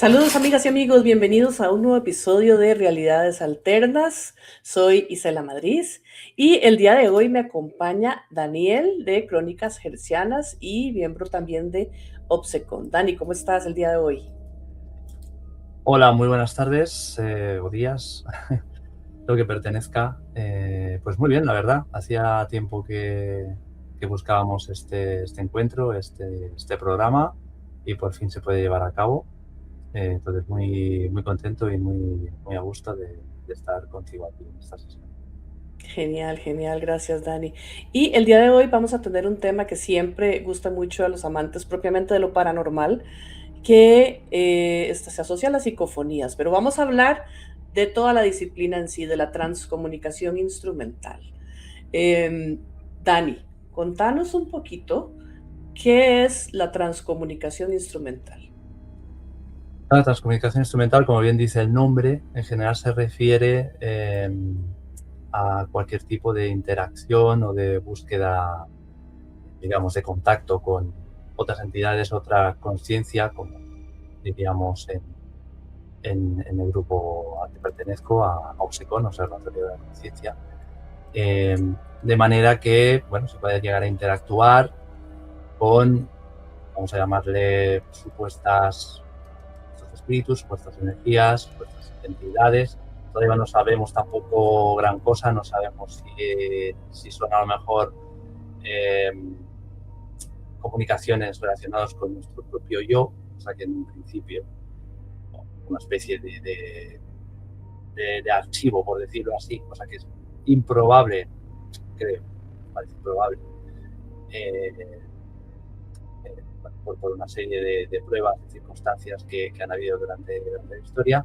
Saludos amigas y amigos, bienvenidos a un nuevo episodio de Realidades Alternas. Soy Isela Madrid y el día de hoy me acompaña Daniel de Crónicas Gercianas y miembro también de Obsecon. Dani, ¿cómo estás el día de hoy? Hola, muy buenas tardes o días, lo que pertenezca. Pues muy bien, la verdad. Hacía tiempo que buscábamos este encuentro, este programa, y por fin se puede llevar a cabo. Entonces muy contento y muy a gusto de estar contigo aquí en esta sesión. Genial, genial, gracias Dani. Y el día de hoy vamos a tener un tema que siempre gusta mucho a los amantes propiamente de lo paranormal, que se asocia a las psicofonías, pero vamos a hablar de toda la disciplina en sí, de la transcomunicación instrumental. Eh, Dani, contanos un poquito qué es la transcomunicación instrumental. La transcomunicación instrumental, como bien dice el nombre, en general se refiere a cualquier tipo de interacción o de búsqueda, digamos, de contacto con otras entidades, otra conciencia, como diríamos en el grupo al que pertenezco, a Obsecon, Observatorio de la Conciencia, de manera que, bueno, se puede llegar a interactuar con, vamos a llamarle, supuestos espíritus, supuestas energías, supuestas entidades. Todavía no sabemos tampoco gran cosa, no sabemos si son a lo mejor comunicaciones relacionadas con nuestro propio yo, o sea que en un principio una especie de archivo, por decirlo así, cosa que es improbable, creo, parece improbable, eh, por una serie de pruebas y circunstancias que han habido durante la historia.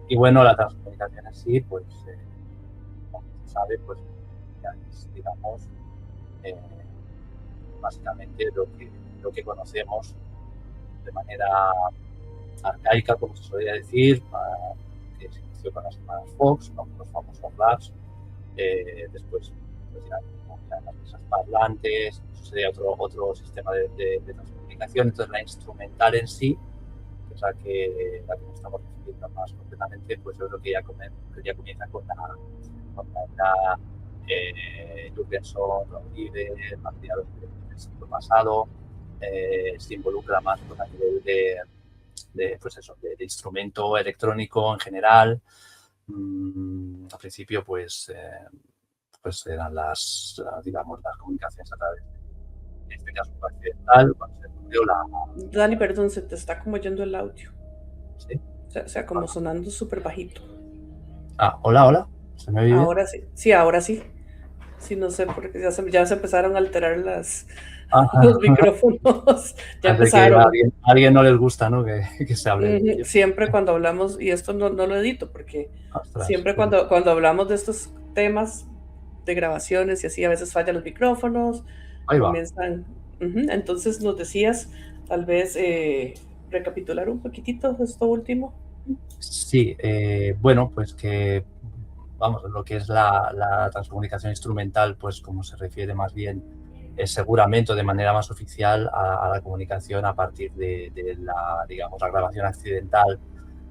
Y bueno, la transcomunicación en sí, pues, como se sabe, pues ya es, digamos, eh, básicamente lo que conocemos de manera arcaica, como se solía decir, que se inició con las hermanas Fox, con los famosos labs. Después pues ya las mesas parlantes, eso sería otro sistema de transcomunicación. Entonces la instrumental en sí, que es la que nos estamos refiriendo más completamente, pues yo creo que ya comienza con la Jurgenson, Rodríguez, materiales del siglo pasado. Se involucra más pues, a nivel pues eso, de instrumento electrónico en general. Al principio, pues eran digamos, las comunicaciones a través de, en este caso, occidental, cuando se descubrió la... Dani, perdón, se te está como yendo el audio. ¿Sí? O sea, como sonando súper bajito. Hola, ¿se me oye bien? Ahora sí, sí, ahora sí. Sí, no sé, porque ya se empezaron a alterar los micrófonos. Ya Parece que a empezaron. alguien no les gusta, ¿no? Que se hable de ello. Siempre cuando hablamos, y esto no lo edito, porque Ostras, siempre pues, cuando hablamos de estos temas de grabaciones y así, a veces fallan los micrófonos, ahí va. comienzan. Entonces nos decías, tal vez, recapitular un poquitito esto último. Sí, bueno, pues que, vamos, lo que es la transcomunicación instrumental, pues como se refiere más bien, es seguramente de manera más oficial a la comunicación a partir de la, digamos, la grabación accidental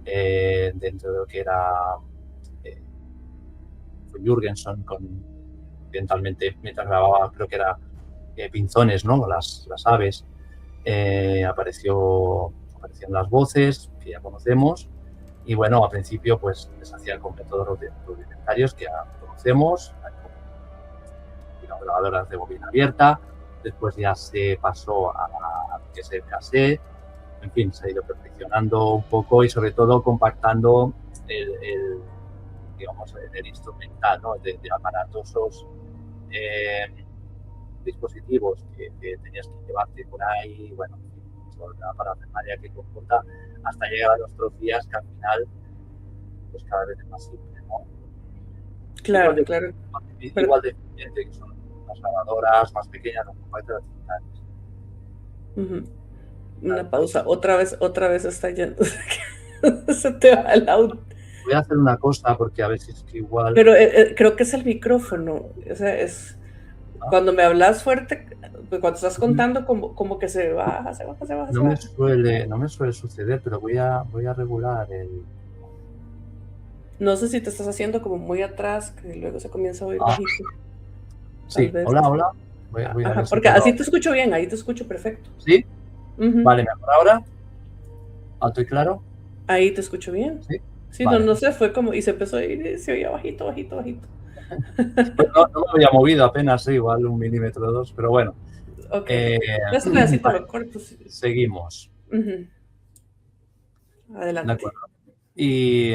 dentro de lo que era eh, Jurgenson, accidentalmente, mientras grababa, creo que era pinzones, ¿no? Las aves, aparecieron las voces que ya conocemos. Y bueno, al principio pues se hacía con métodos rudimentarios que ya conocemos, digamos, grabadoras de bobina abierta. Después ya se pasó a que es el cassette. En fin, se ha ido perfeccionando un poco y sobre todo compactando digamos, el instrumental, ¿no? de aparatosos dispositivos que tenías que llevarte por ahí, bueno, toda la parafernalia que comporta, hasta llegar a nuestros días, que al final pues cada vez es más simple, ¿no? Igual Claro, de, claro. Pero, igual de eficiente que son las grabadoras más pequeñas, las compactas digitales. ujú, una pausa. Otra vez está yendo. Se te va el audio. Voy a hacer una cosa porque a veces es que igual... Pero creo que es el micrófono. O sea, ¿no? Cuando me hablas fuerte, pues cuando estás Ujú. contando, como que se baja, se baja, se baja, se No me baja. suele, no me suele suceder, pero voy a regular el... No sé si te estás haciendo como muy atrás, que luego se comienza a oír Ah, bajito, tal sí, vez. hola, hola. Voy a ver Ajá, si porque puedo... así te escucho bien, ahí te escucho perfecto. ¿Sí? Ujú. Vale, ¿mejor ahora? ¿Alto y claro? Ahí te escucho bien. Sí. Sí, no, Vale. no sé, fue como, y se empezó a ir, y se oía bajito, bajito, bajito. Pues no me había movido apenas, sí, igual 1 milímetro o 2, pero bueno. Ok. Eh, Este pedacito vale, lo corto. Sí. seguimos. Ujú. De Adelante. acuerdo. Y,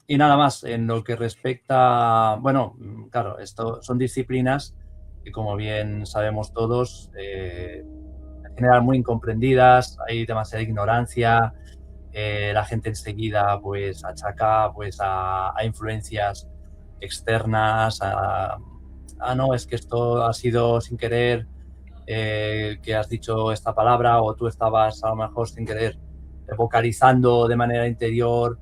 y nada más, en lo que respecta, bueno, claro, esto son disciplinas que, como bien sabemos todos, en general muy incomprendidas, hay demasiada ignorancia, la gente enseguida pues achaca pues a influencias externas, no, es que esto ha sido sin querer, que has dicho esta palabra, o tú estabas a lo mejor sin querer vocalizando de manera interior.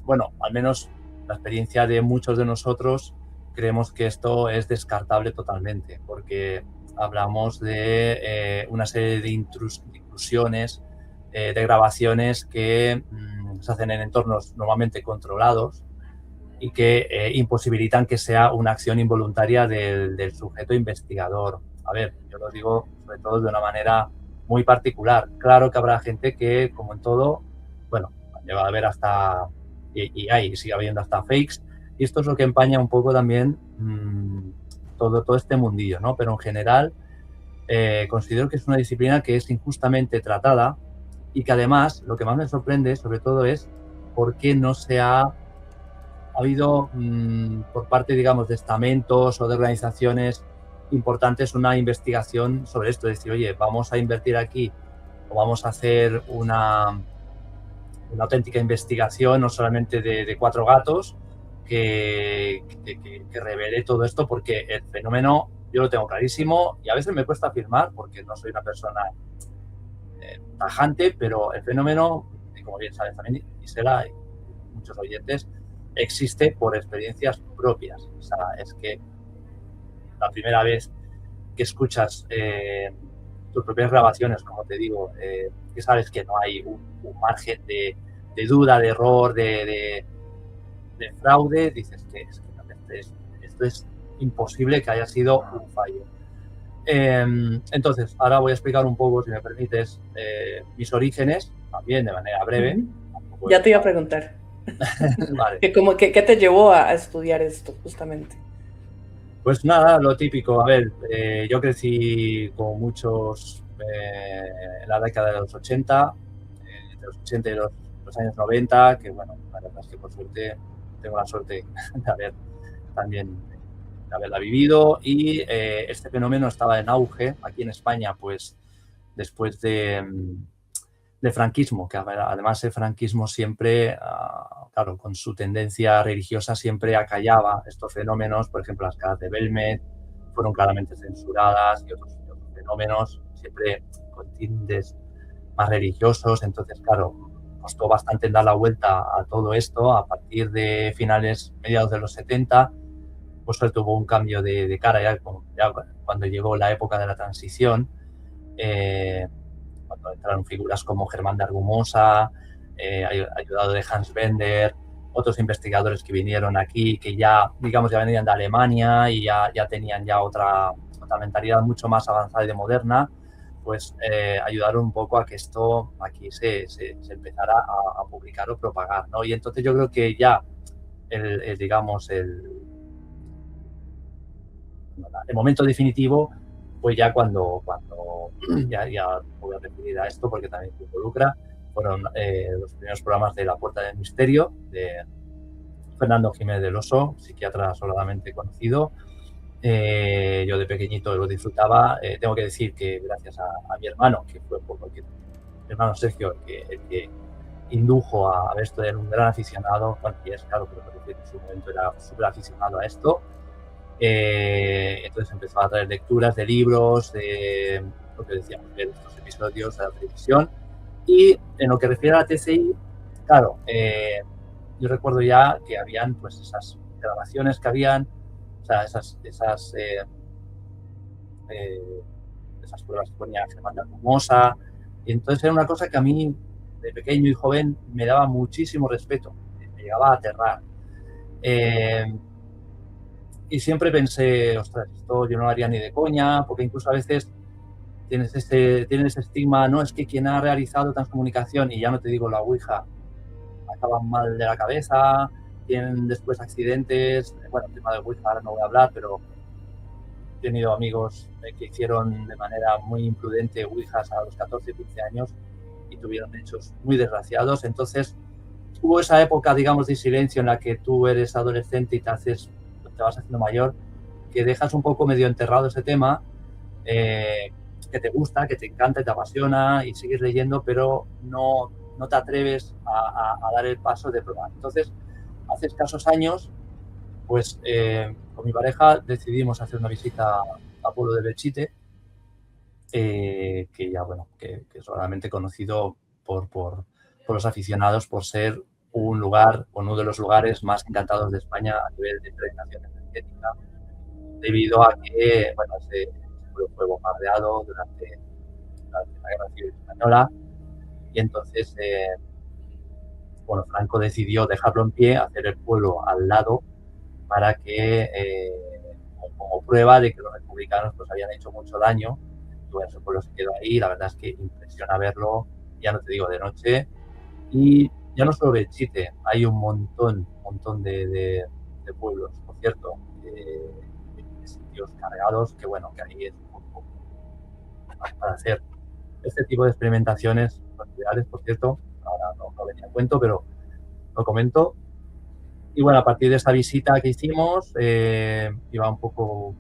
Bueno, al menos la experiencia de muchos de nosotros, creemos que esto es descartable totalmente, porque hablamos de una serie de intrusiones, de grabaciones que se hacen en entornos normalmente controlados y que imposibilitan que sea una acción involuntaria del sujeto investigador. A ver, yo lo digo sobre todo de una manera muy particular. Claro que habrá gente que, como en todo, bueno, llega a haber hasta, y sigue habiendo hasta fakes, y esto es lo que empaña un poco también todo este mundillo, ¿no? Pero en general considero que es una disciplina que es injustamente tratada y que además lo que más me sorprende sobre todo es por qué no se ha habido por parte, digamos, de estamentos o de organizaciones importantes una investigación sobre esto. Es decir, oye, vamos a invertir aquí o vamos a hacer una auténtica investigación, no solamente de cuatro gatos, que revele todo esto, porque el fenómeno yo lo tengo clarísimo y a veces me cuesta afirmar porque no soy una persona tajante, pero el fenómeno, y como bien sabes también Gisela y muchos oyentes, existe por experiencias propias. O sea, es que la primera vez que escuchas tus propias grabaciones, como te digo, que sabes que no hay un margen de duda, de error, de fraude, dices que esto es imposible que haya sido un fallo. Entonces, ahora voy a explicar un poco, si me permites, mis orígenes, también de manera breve. Ujú. Tampoco Ya es te iba a para... preguntar. Vale. ¿Qué te llevó a estudiar esto, justamente? Pues nada, lo típico. A ver, yo crecí con muchos en la década de los 80, de los 80 y los años 90, que bueno, la verdad es que por suerte tengo la suerte de haber también de haberla vivido y este fenómeno estaba en auge aquí en España, pues después de franquismo, que además el franquismo siempre, claro, con su tendencia religiosa siempre acallaba estos fenómenos. Por ejemplo, las caras de Belmez fueron claramente censuradas y otros fenómenos siempre con tintes más religiosos. Entonces, claro, costó bastante dar la vuelta a todo esto. A partir de finales, mediados de los 70, pues tuvo un cambio de cara ya cuando llegó la época de la transición. Eh, Cuando entraron figuras como Germán de Argumosa, ayudado de Hans Bender, otros investigadores que vinieron aquí, que ya, digamos, ya venían de Alemania y ya tenían ya otra mentalidad mucho más avanzada y de moderna, pues ayudaron un poco a que esto aquí se empezara a publicar o propagar, ¿no? Y entonces yo creo que ya digamos, el momento definitivo fue ya cuando ya voy a referir a esto porque también me involucra, fueron los primeros programas de La Puerta del Misterio, de Fernando Jiménez del Oso, psiquiatra sobradamente conocido. Yo de pequeñito lo disfrutaba. Tengo que decir que gracias a mi hermano, que fue porque mi hermano Sergio, el que indujo a ver esto, era un gran aficionado, bueno, y es claro, pero en su momento era súper aficionado a esto. Entonces empezó a traer lecturas de libros, de lo que decíamos, de estos episodios de la televisión. Y en lo que refiere a la TCI, claro, yo recuerdo ya que habían pues esas grabaciones que habían, o sea, esas esas pruebas que ponía Germán Hermosa, y entonces era una cosa que a mí, de pequeño y joven, me daba muchísimo respeto, me llegaba a aterrar. Y siempre pensé, ostras, esto yo no lo haría ni de coña, porque incluso a veces tienes ese estigma, no, es que quien ha realizado transcomunicación, y ya no te digo la Ouija, acaban mal de la cabeza, tienen después accidentes. Bueno, el tema de Ouija ahora no voy a hablar, pero he tenido amigos que hicieron de manera muy imprudente Ouijas a los 14, 15 años y tuvieron hechos muy desgraciados. Entonces, hubo esa época, digamos, de silencio en la que tú eres adolescente y te vas haciendo mayor, que dejas un poco medio enterrado ese tema, que te gusta, que te encanta y te apasiona y sigues leyendo, pero no te atreves a dar el paso de probar. Entonces, hace escasos años, pues con mi pareja decidimos hacer una visita a pueblo de Belchite, que ya, bueno, que es realmente conocido por los aficionados por ser un lugar, uno de los lugares más encantados de España a nivel de impregnación energética, debido a que, bueno, ese pueblo fue bombardeado durante la Guerra Civil Española, y entonces, bueno, Franco decidió dejarlo en pie, hacer el pueblo al lado, para que, como prueba de que los republicanos pues habían hecho mucho daño. Y bueno, ese pueblo se quedó ahí, la verdad es que impresiona verlo, ya no te digo de noche, y ya no solo Belchite, hay un montón de pueblos, por cierto, de sitios cargados, que bueno, que ahí es un poco para hacer este tipo de experimentaciones ideales, por cierto. Ahora no venía a cuento, pero lo comento. Y bueno, a partir de esa visita que hicimos, iba un poco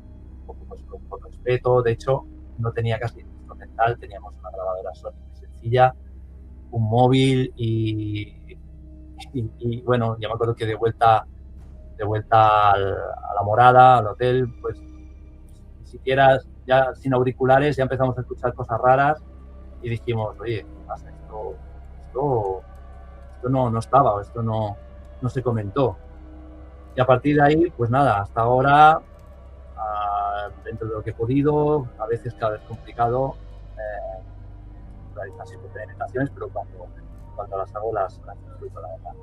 pues, por respeto. De hecho, no tenía casi instrumental, teníamos una grabadora Sony muy sencilla, un móvil y bueno, ya me acuerdo que de vuelta a la morada, al hotel, pues ni siquiera, ya sin auriculares, ya empezamos a escuchar cosas raras y dijimos, oye, ¿qué pasa? Esto no estaba, esto no se comentó. Y a partir de ahí, pues nada, hasta ahora, dentro de lo que he podido, a veces cada vez complicado, realizar experimentaciones, pero cuando las hago las disfruto, la verdad.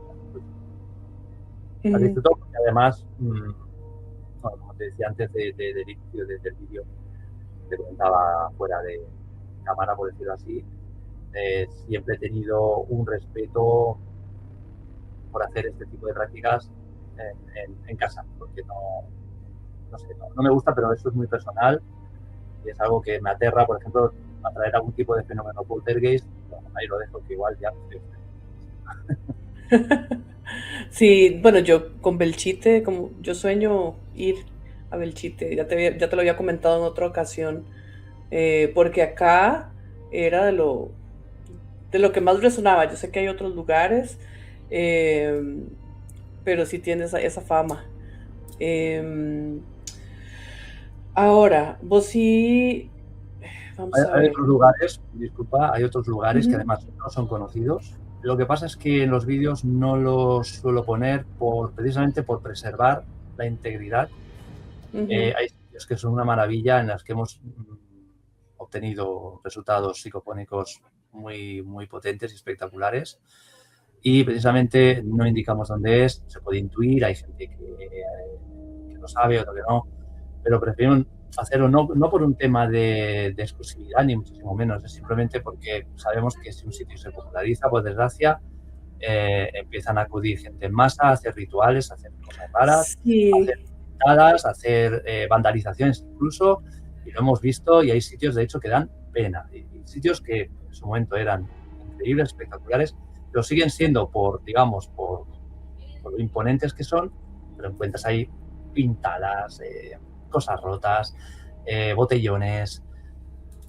Las disfruto porque además, bueno, como te decía antes del inicio del vídeo, te comentaba fuera de cámara, por decirlo así, siempre he tenido un respeto por hacer este tipo de prácticas en casa, porque no sé, no me gusta, pero eso es muy personal y es algo que me aterra, por ejemplo, atraer algún tipo de fenómeno poltergeist. Bueno, ahí lo dejo, que igual ya me estoy. Sí, bueno, yo con Belchite, como yo sueño ir a Belchite, ya te lo había comentado en otra ocasión, porque acá era de lo que más resonaba. Yo sé que hay otros lugares, pero sí tiene esa fama. Ahora, vos sí, vamos a Hay ver. otros lugares, disculpa, hay otros lugares que Ujú. además no son conocidos. Lo que pasa es que en los vídeos no los suelo poner precisamente por preservar la integridad. Ujú. Hay sitios que son una maravilla, en las que hemos obtenido resultados psicofónicos muy potentes y espectaculares, y precisamente no indicamos dónde es. Se puede intuir, hay gente que lo sabe, otro que no, pero prefiero hacerlo no por un tema de exclusividad, ni muchísimo menos, es simplemente porque sabemos que si un sitio se populariza, por desgracia, empiezan a acudir gente en masa, a hacer rituales, a hacer cosas raras, a hacer Sí, pintadas, a hacer vandalizaciones incluso, y lo hemos visto, y hay sitios de hecho que dan pena, y sitios que en su momento eran increíbles, espectaculares, lo siguen siendo digamos, por lo imponentes que son, pero encuentras ahí pintadas, cosas rotas, botellones,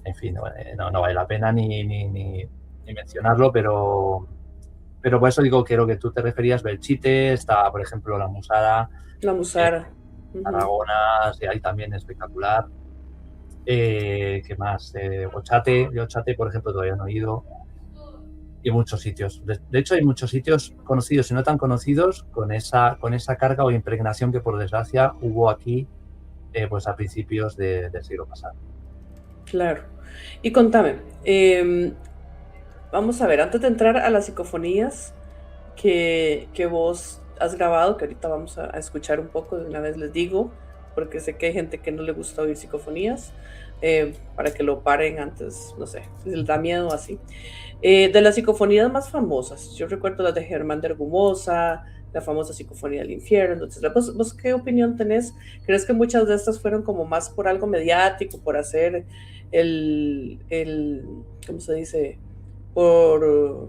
en fin, no vale la pena ni mencionarlo, pero por eso digo que lo que tú te referías, Belchite, está, por ejemplo, la Musara, la Musara. Ujú. Tarragona, sí, ahí también espectacular. ¿Qué más? Ochate, yo Ochate, por ejemplo, todavía no he ido. Y muchos sitios. De hecho, hay muchos sitios conocidos y no tan conocidos con esa carga o impregnación que, por desgracia, hubo aquí pues a principios del siglo pasado. Claro. Y contame, vamos a ver, antes de entrar a las psicofonías que vos has grabado, que ahorita vamos a escuchar un poco, de una vez les digo, porque sé que hay gente que no le gusta oír psicofonías, para que lo paren antes, no sé, si les da miedo o así. De las psicofonías más famosas, yo recuerdo las de Germán de Argumosa, la famosa Psicofonía del Infierno. Entonces, ¿vos qué opinión tenés? ¿Crees que muchas de estas fueron como más por algo mediático, por hacer el ¿cómo se dice? Por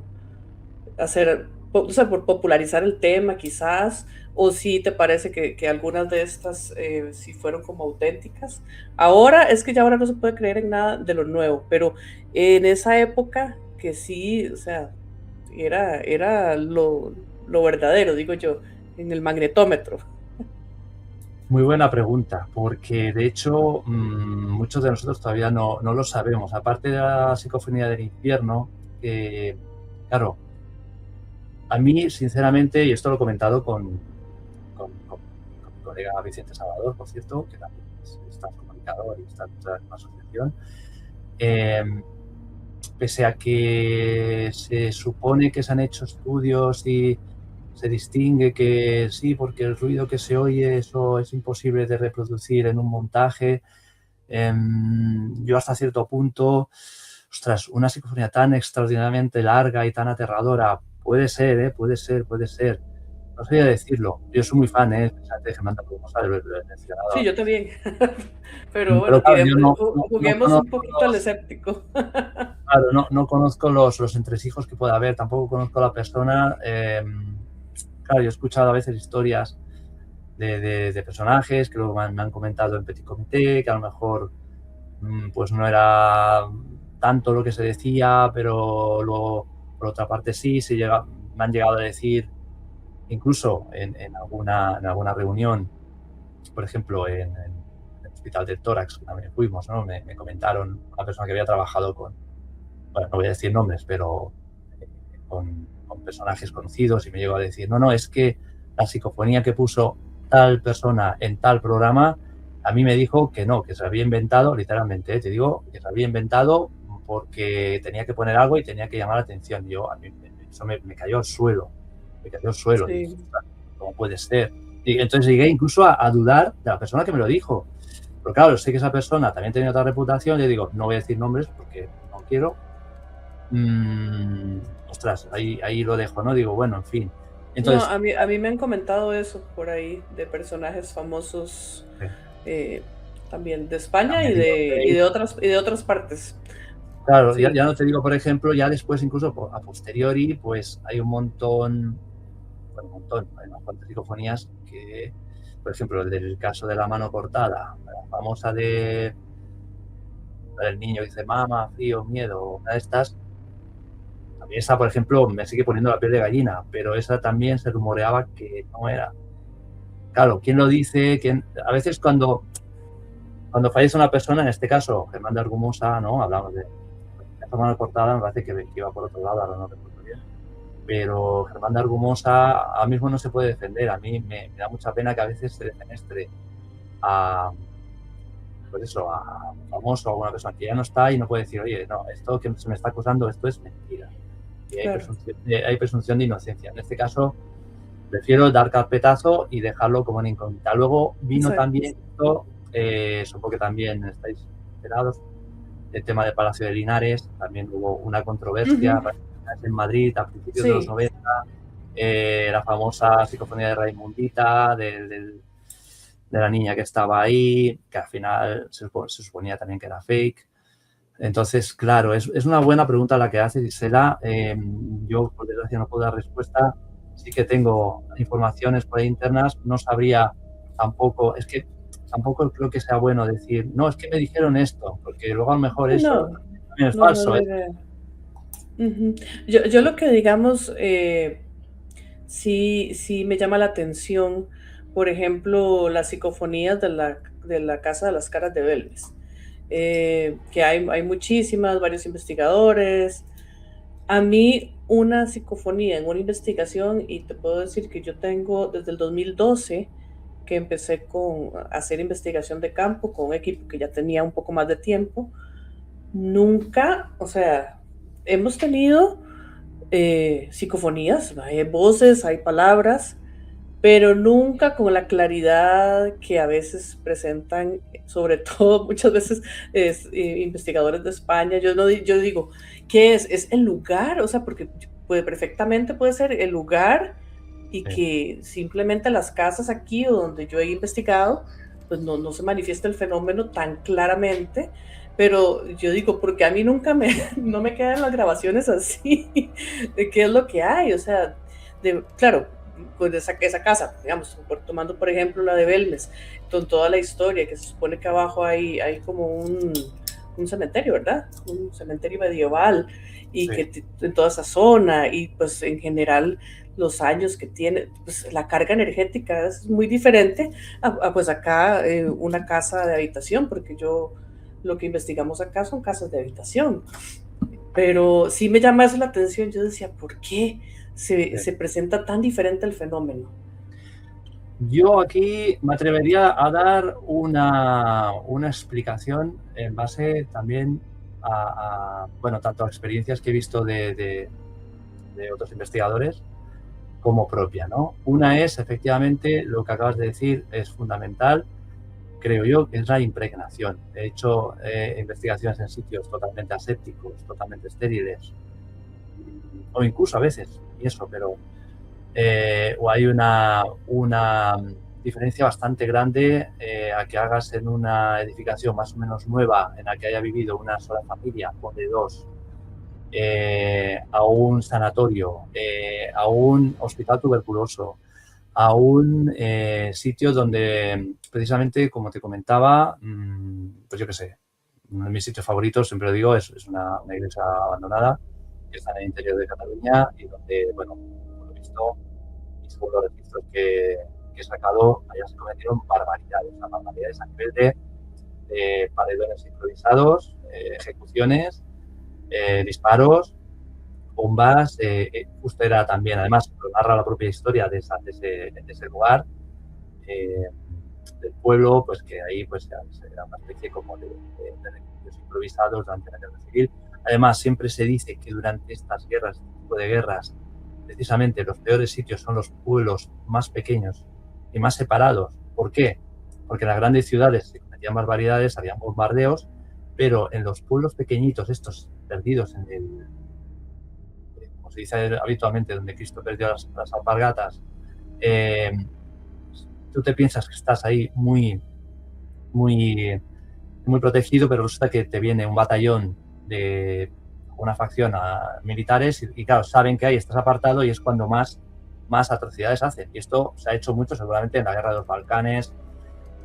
hacer, o sea, por popularizar el tema quizás, o si te parece que algunas de estas sí fueron como auténticas. Ahora es que ya ahora no se puede creer en nada de lo nuevo, pero en esa época que sí, o sea, era lo verdadero, digo yo, en el magnetómetro. Muy buena pregunta, porque de hecho muchos de nosotros todavía no lo sabemos. Aparte de la psicofonía del infierno, claro, a mí sinceramente, y esto lo he comentado con mi colega Vicente Salvador, por cierto, que también está comunicador y está en una asociación, eh, pese a que se supone que se han hecho estudios y se distingue que sí, porque el ruido que se oye, eso es imposible de reproducir en un montaje. Yo hasta cierto punto, ostras, una psicofonía tan extraordinariamente larga y tan aterradora, puede ser, puede ser, puede ser. No sabía decirlo. Yo soy muy fan, de Germán Torromosa, lo he Sí, mencionado. yo también. Pero Pero bueno, claro, yo no juguemos un conozco poquito al escéptico. claro, no conozco los entresijos que pueda haber, tampoco conozco a la persona. Claro, yo he escuchado a veces historias de personajes que luego me han comentado en Petit Comité, que a lo mejor pues no era tanto lo que se decía, pero luego, por otra parte, sí, me han llegado a decir, incluso en alguna reunión, por ejemplo, en el Hospital del Tórax, que también fuimos, ¿no? Me comentaron una persona que había trabajado bueno, no voy a decir nombres, pero con personajes conocidos y me llegó a decir, no, es que la psicofonía que puso tal persona en tal programa, a mí me dijo que no, que se había inventado, literalmente, te digo, que se había inventado porque tenía que poner algo y tenía que llamar la atención. A mí eso me cayó al suelo, me cayó al suelo. Y dije, Sí. ¿cómo puede ser? Y entonces llegué incluso a dudar de la persona que me lo dijo. Pero claro, sé que esa persona también tenía otra reputación. Y digo, no voy a decir nombres porque no quiero. Ostras, ahí lo dejo, ¿no? Digo, bueno, en fin. No, Entonces, a mí me han comentado eso por ahí, de personajes famosos, eh, también de España me digo, y de otras partes. claro, Sí. ya no te digo, por ejemplo, ya después, incluso a posteriori, pues hay un montón, bueno, un montón, hay unas cuantas psicofonías que, por ejemplo, el del caso de la mano cortada, la famosa del niño que dice mama, frío, miedo, una de estas, a mí esa, por ejemplo, me sigue poniendo la piel de gallina, pero esa también se rumoreaba que no era. Claro, ¿quién lo dice? A veces cuando fallece una persona, en este caso, Germán de Argumosa, ¿no? Hablamos de la mano cortada, me parece que iba por otro lado, ahora no recuerdo bien. Pero Germán de Argumosa ahora mismo no se puede defender. A mí me da mucha pena que a veces se defenestre a, pues eso, a un famoso o a una persona que ya no está y no puede decir, oye, no, esto que se me está acusando, esto es mentira. Y Claro. hay presunción de inocencia. En este caso, prefiero dar carpetazo y dejarlo como en incógnita. Luego vino Exacto. también esto, supongo que también estáis enterados, el tema del Palacio de Linares, también hubo una controversia Ujú. en Madrid a principios de los Sí, 90, la famosa psicofonía de Raimundita, de la niña que estaba ahí, que al final se suponía también que era fake. Entonces, claro, es una buena pregunta la que hace Gisela. Yo, por desgracia, no puedo dar respuesta. Sí que tengo informaciones por ahí internas. No sabría tampoco, es que tampoco creo que sea bueno decir, no, es que me dijeron esto, porque luego a lo mejor eso no, también es no es falso. la idea. Ujú. Yo lo que digamos, sí me llama la atención, por ejemplo, las psicofonías de la Casa de las Caras de Belmes, que hay muchísimas, varios investigadores. A mí una psicofonía en una investigación, y te puedo decir que yo tengo desde el 2012 que empecé con a hacer investigación de campo con un equipo que ya tenía un poco más de tiempo. nunca, o sea, hemos tenido psicofonías, hay voces, hay palabras, pero nunca con la claridad que a veces presentan, sobre todo muchas veces investigadores de España. Yo, no, yo digo, ¿qué es? Es el lugar, o sea, porque perfectamente puede ser el lugar y Sí, que simplemente las casas aquí o donde yo he investigado, pues no se manifiesta el fenómeno tan claramente, pero yo digo, porque a mí nunca no me quedan las grabaciones así, de qué es lo que hay, o sea, claro, pues esa casa, digamos, tomando por ejemplo la de Belmes, con toda la historia, que se supone que abajo hay como un cementerio, ¿verdad? Un cementerio medieval, y sí, que en toda esa zona, y pues en general los años que tiene, pues la carga energética es muy diferente pues acá una casa de habitación, porque yo lo que investigamos acá son casas de habitación. Pero sí me llama eso la atención, yo decía, ¿por qué sí. se presenta tan diferente el fenómeno? Yo aquí me atrevería a dar una explicación en base también bueno, tanto a experiencias que he visto de otros investigadores como propia, ¿no? Una es, efectivamente, lo que acabas de decir es fundamental, creo yo, que es la impregnación. He hecho investigaciones en sitios totalmente asépticos, totalmente estériles, o incluso a veces, y eso, pero o hay una diferencia bastante grande a que hagas en una edificación más o menos nueva en la que haya vivido una sola familia o de dos, a un sanatorio, a un hospital tuberculoso, a un sitio donde precisamente, como te comentaba, pues yo qué sé, uno de mis sitios favoritos, siempre lo digo, es una iglesia abandonada que está en el interior de Cataluña y donde, bueno, por lo visto, y según los registros que he sacado, allá se cometieron barbaridades a nivel de paredones improvisados, ejecuciones, disparos, bombas. Justo era también, además, lo narra la propia historia de ese lugar, eh, del pueblo, pues que ahí pues era una especie como de refugios improvisados durante la guerra civil. Además, siempre se dice que durante estas guerras, este tipo de guerras, precisamente los peores sitios son los pueblos más pequeños y más separados. ¿Por qué? Porque en las grandes ciudades se cometían barbaridades, había bombardeos, pero en los pueblos pequeñitos, estos perdidos en el, como se dice habitualmente, donde Cristo perdió las alpargatas, eh, tú te piensas que estás ahí muy, muy protegido, pero resulta que te viene un batallón de una facción a militares y claro, saben que ahí estás apartado y es cuando más atrocidades hacen. Y esto se ha hecho mucho seguramente en la guerra de los Balcanes,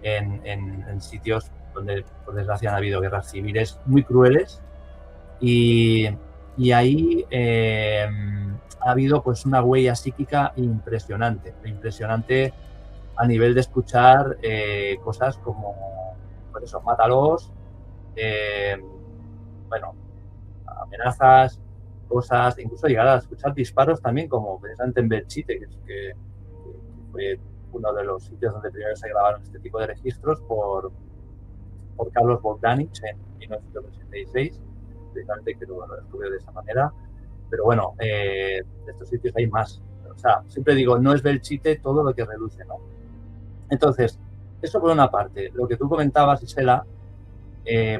en sitios donde, por desgracia, han habido guerras civiles muy crueles y, y ahí ha habido pues una huella psíquica impresionante a nivel de escuchar cosas como, pues eso, mátalos, eh, bueno, amenazas, cosas, incluso llegar a escuchar disparos también, como precisamente en Belchite, que fue uno de los sitios donde primero se grabaron este tipo de registros por Carlos Bogdanich en 1986, precisamente que lo descubrió de esa manera. Pero bueno, de estos sitios hay más. O sea, siempre digo, no es Belchite todo lo que reluce, ¿no? Entonces, eso por una parte. Lo que tú comentabas, Isela,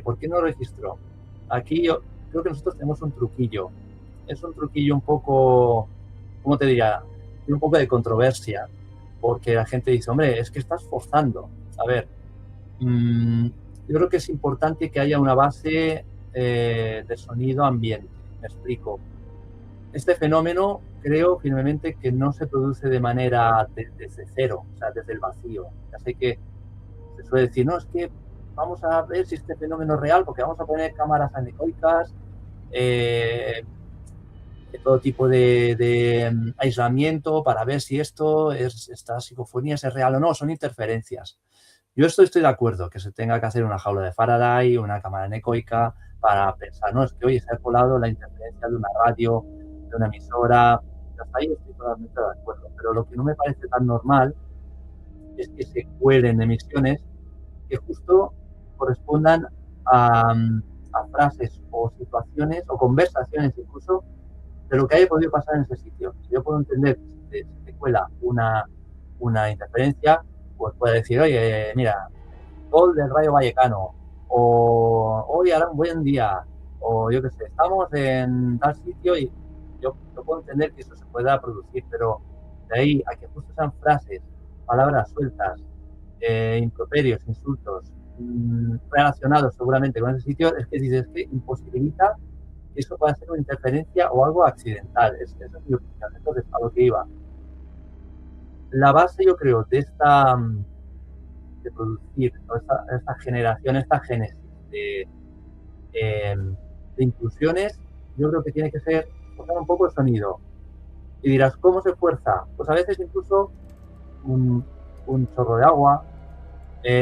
¿por qué no registró? Aquí yo creo que nosotros tenemos un truquillo. Es un truquillo un poco, ¿cómo te diría? Un poco de controversia, porque la gente dice, hombre, es que estás forzando. A ver, mmm, yo creo que es importante que haya una base de sonido ambiente. Me explico. Este fenómeno creo firmemente que no se produce de manera desde cero, o sea, desde el vacío. Ya sé que se suele decir, no, es que vamos a ver si este fenómeno es real, porque vamos a poner cámaras anecoicas, eh, de todo tipo de aislamiento para ver si estas psicofonías es real o no, son interferencias. Yo estoy de acuerdo que se tenga que hacer una jaula de Faraday, una cámara anecoica, para pensar, no, es que hoy se ha colado la interferencia de una radio, de una emisora, hasta ahí estoy totalmente de acuerdo. Pero lo que no me parece tan normal es que se cuelen emisiones que justo correspondan a, a frases o situaciones o conversaciones incluso de lo que haya podido pasar en ese sitio. Si yo puedo entender que si te cuela una interferencia, pues puedo decir, oye, mira, gol del Rayo Vallecano, o hoy hará un buen día, o yo qué sé, estamos en tal sitio y yo puedo entender que eso se pueda producir, pero de ahí a que justo sean frases, palabras sueltas, improperios, insultos, relacionados seguramente con ese sitio, es que dices que imposibilita que eso pueda ser una interferencia o algo accidental. Esa es mi opinión. Entonces, a lo que iba. La base, yo creo, de de producir esta generación, esta génesis de inclusiones, yo creo que tiene que ser forzar un poco el sonido. Y dirás, ¿cómo se fuerza? Pues a veces incluso un, un chorro de agua,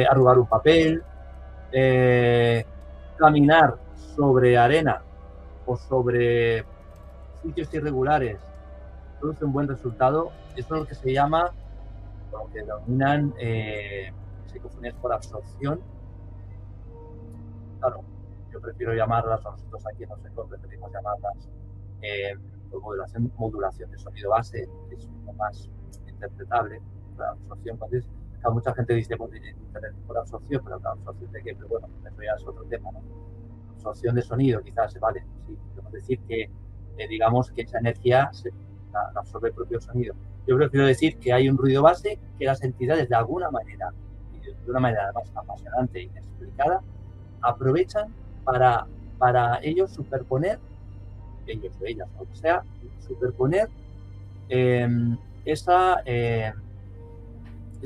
arrugar un papel, caminar sobre arena o sobre sitios irregulares produce un buen resultado. Eso es lo que se llama, lo que denominan psicofonías por absorción. Claro, yo prefiero llamarlas, o nosotros aquí en los secos preferimos llamarlas por modulación de sonido base, que es lo más interpretable. La absorción, pues, mucha gente dice, pues, por absorción, pero la absorción de qué, pero bueno, eso ya es otro tema, ¿no? Absorción de sonido, quizás, vale, sí, podemos decir que, digamos, que esa energía la absorbe el propio sonido. Yo prefiero decir que hay un ruido base que las entidades, de alguna manera, y de una manera además apasionante e inexplicada, aprovechan para ellos superponer, ellos o ellas, o lo que sea, superponer ese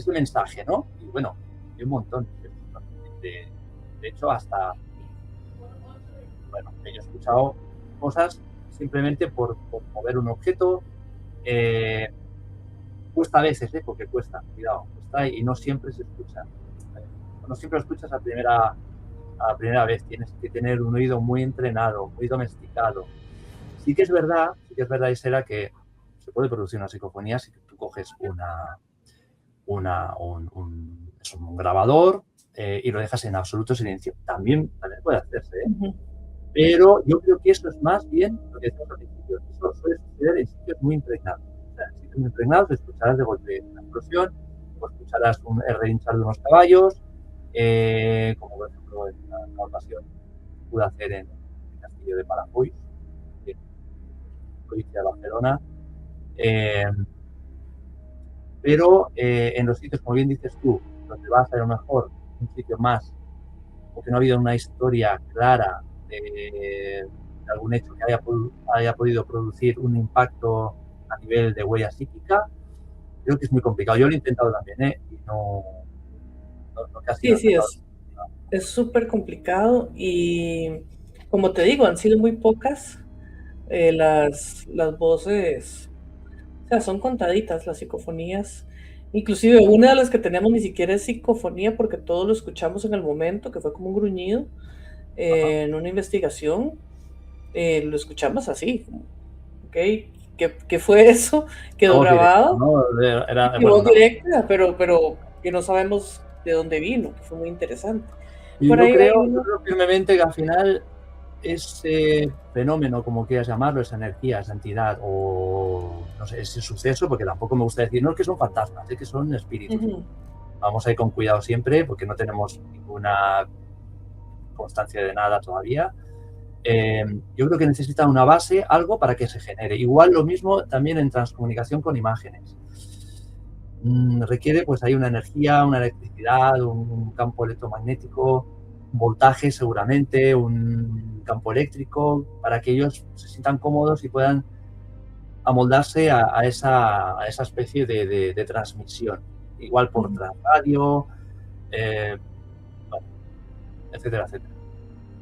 mensaje, ¿no? Y bueno, hay un montón. De hecho, hasta, bueno, yo he escuchado cosas simplemente por mover un objeto. Cuesta a veces, porque cuesta, cuidado, cuesta y no siempre se escucha. No siempre lo escuchas a la primera vez, tienes que tener un oído muy entrenado, muy domesticado. Sí que es verdad, Isela, que se puede producir una psicofonía si tú coges un grabador y lo dejas en absoluto silencio. También puede hacerse, ¿eh? Ujú. Pero yo creo que eso es más bien lo que decíamos al principio. Eso suele suceder en sitios muy impregnados. O sea, en sitios muy impregnados escucharás de golpe una explosión, o escucharás el relinchar de unos caballos, como por ejemplo en una ocasión pude hacer en el castillo de Palafolls, en la provincia de Barcelona. Pero en los sitios, como bien dices tú, donde vas a lo mejor un sitio más, porque no ha habido una historia clara de algún hecho que haya podido producir un impacto a nivel de huella psíquica, creo que es muy complicado. Yo lo he intentado también, y no casi no Sí, he sí, sacado. es súper complicado y como te digo, han sido muy pocas las voces, o sea, son contaditas las psicofonías. Inclusive una de las que tenemos ni siquiera es psicofonía porque todos lo escuchamos en el momento, que fue como un gruñido Ajá. en una investigación. Lo escuchamos así, ¿ok? ¿Qué fue eso? Quedó La voz directa, grabado ¿no? y Bueno, voz directa, pero que no sabemos de dónde vino, que fue muy interesante. y Por yo ahí hay creo uno. firmemente que al final ese fenómeno, como quieras llamarlo, esa energía, esa entidad o no sé, ese suceso, porque tampoco me gusta decir, no es que son fantasmas, es que son espíritus. Ujú. Vamos a ir con cuidado siempre porque no tenemos ninguna constancia de nada todavía. Yo creo que necesita una base, algo para que se genere. Igual lo mismo también en transcomunicación con imágenes. Requiere, pues, hay una energía, una electricidad, un campo electromagnético, un voltaje seguramente, un campo eléctrico, para que ellos se sientan cómodos y puedan amoldarse a esa especie de transmisión. Igual por Ujú. radio, bueno, etcétera, etcétera.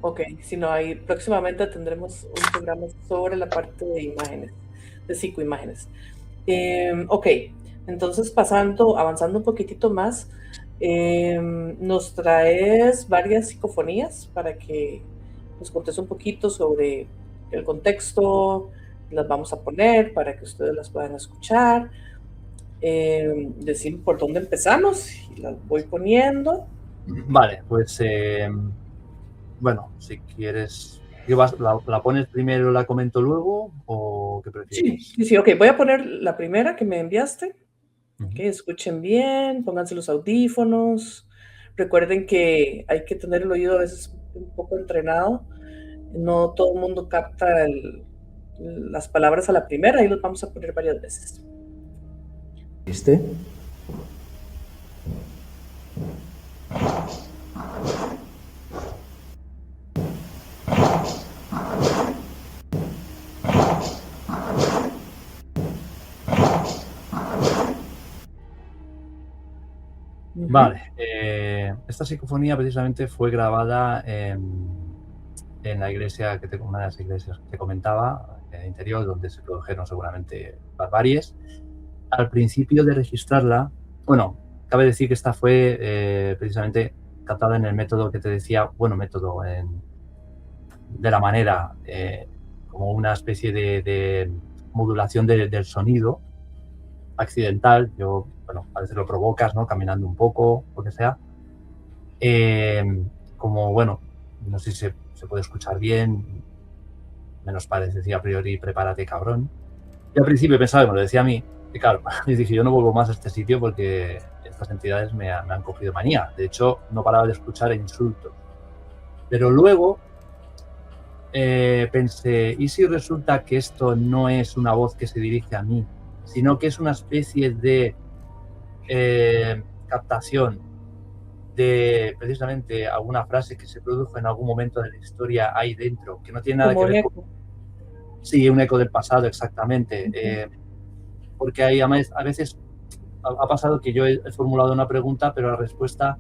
Ok, si no, ahí próximamente tendremos un programa sobre la parte de imágenes, de psicoimágenes. Ok, entonces avanzando un poquitito más, nos traes varias psicofonías para que nos contes un poquito sobre el contexto, las vamos a poner para que ustedes las puedan escuchar, decir por dónde empezamos y las voy poniendo. Vale, pues bueno, si quieres, ¿la pones primero, la comento luego o qué Sí, prefieres? sí, sí, ok, voy a poner la primera que me enviaste. Ok, Ujú. escuchen bien, pónganse los audífonos. Recuerden que hay que tener el oído a veces un poco entrenado. No todo el mundo capta las palabras a la primera y los vamos a poner varias veces. ¿Viste? Ujú. Vale, esta psicofonía precisamente fue grabada en la iglesia, una de las iglesias que te comentaba, en el interior, donde se produjeron seguramente barbaries. Al principio de registrarla, bueno, cabe decir que esta fue precisamente captada en el método que te decía, bueno, de la manera, como una especie de modulación del sonido accidental. Yo, bueno, a veces lo provocas, ¿no? Caminando un poco, lo que sea. Como, bueno, no sé si se puede escuchar bien, menos parece decir a priori, prepárate, cabrón. Y al principio pensaba que me lo decía a mí, y claro, y dije, yo no vuelvo más a este sitio porque estas entidades me han cogido manía. De hecho, no paraba de escuchar insultos. Pero luego pensé, ¿y si resulta que esto no es una voz que se dirige a mí, sino que es una especie de captación de precisamente alguna frase que se produjo en algún momento de la historia ahí dentro, que no tiene nada Como que un ver con... eco. Sí, un eco del pasado, exactamente. Ujú. Porque hay, a veces ha pasado que yo he formulado una pregunta, pero la respuesta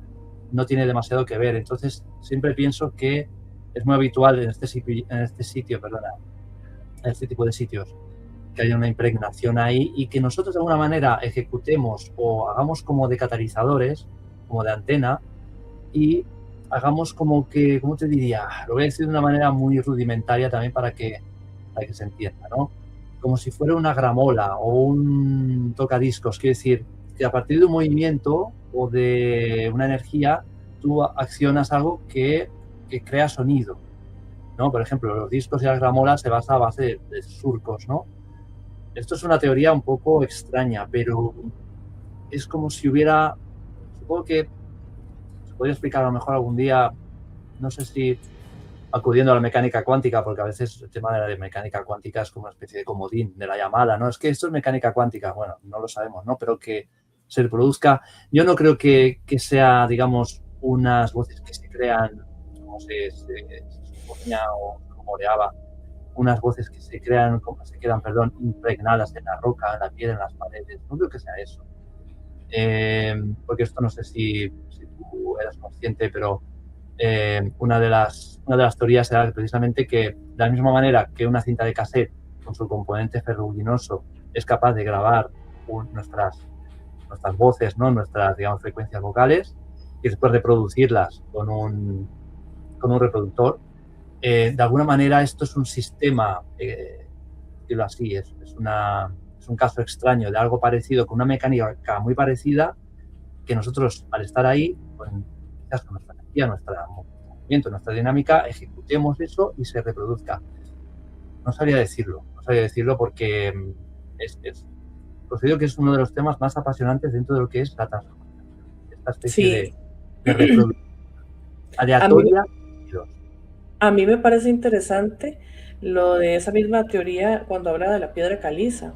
no tiene demasiado que ver. Entonces, siempre pienso que es muy habitual perdona, en este tipo de sitios, que haya una impregnación ahí y que nosotros de alguna manera ejecutemos o hagamos como de catalizadores, como de antena, y hagamos como que, ¿cómo te diría? Lo voy a decir de una manera muy rudimentaria también para que se entienda, ¿no? Como si fuera una gramola o un tocadiscos, quiere decir que a partir de un movimiento o de una energía, tú accionas algo que crea sonido, ¿no? Por ejemplo, los discos y las gramolas se basa a base de surcos, ¿no? Esto es una teoría un poco extraña, pero es como si hubiera, supongo que se podría explicar a lo mejor algún día, no sé si acudiendo a la mecánica cuántica, porque a veces el tema de la mecánica cuántica es como una especie de comodín de la llamada, ¿no? Es que esto es mecánica cuántica, bueno, no lo sabemos, ¿no? Pero que se reproduzca, yo no creo que sea, digamos, unas voces que se crean, como se suponía o se rumoreaba, unas voces que se crean, como se quedan, perdón, impregnadas en la roca, en la piedra, en las paredes, no creo que sea eso. Porque esto no sé si tú eras consciente, pero una de las teorías era precisamente que de la misma manera que una cinta de cassette con su componente ferruginoso es capaz de grabar nuestras voces, ¿no? Nuestras, digamos, frecuencias vocales y después reproducirlas con un reproductor, de alguna manera esto es un sistema, decirlo así, es un caso extraño de algo parecido, con una mecánica muy parecida, que nosotros, al estar ahí, quizás con nuestra energía, nuestro movimiento, nuestra dinámica, ejecutemos eso y se reproduzca. No sabría decirlo porque considero que es uno de los temas más apasionantes dentro de lo que es la transformación, esta especie Sí, de reproducción a mí, aleatoria. a mí me parece interesante lo de esa misma teoría cuando habla de la piedra caliza,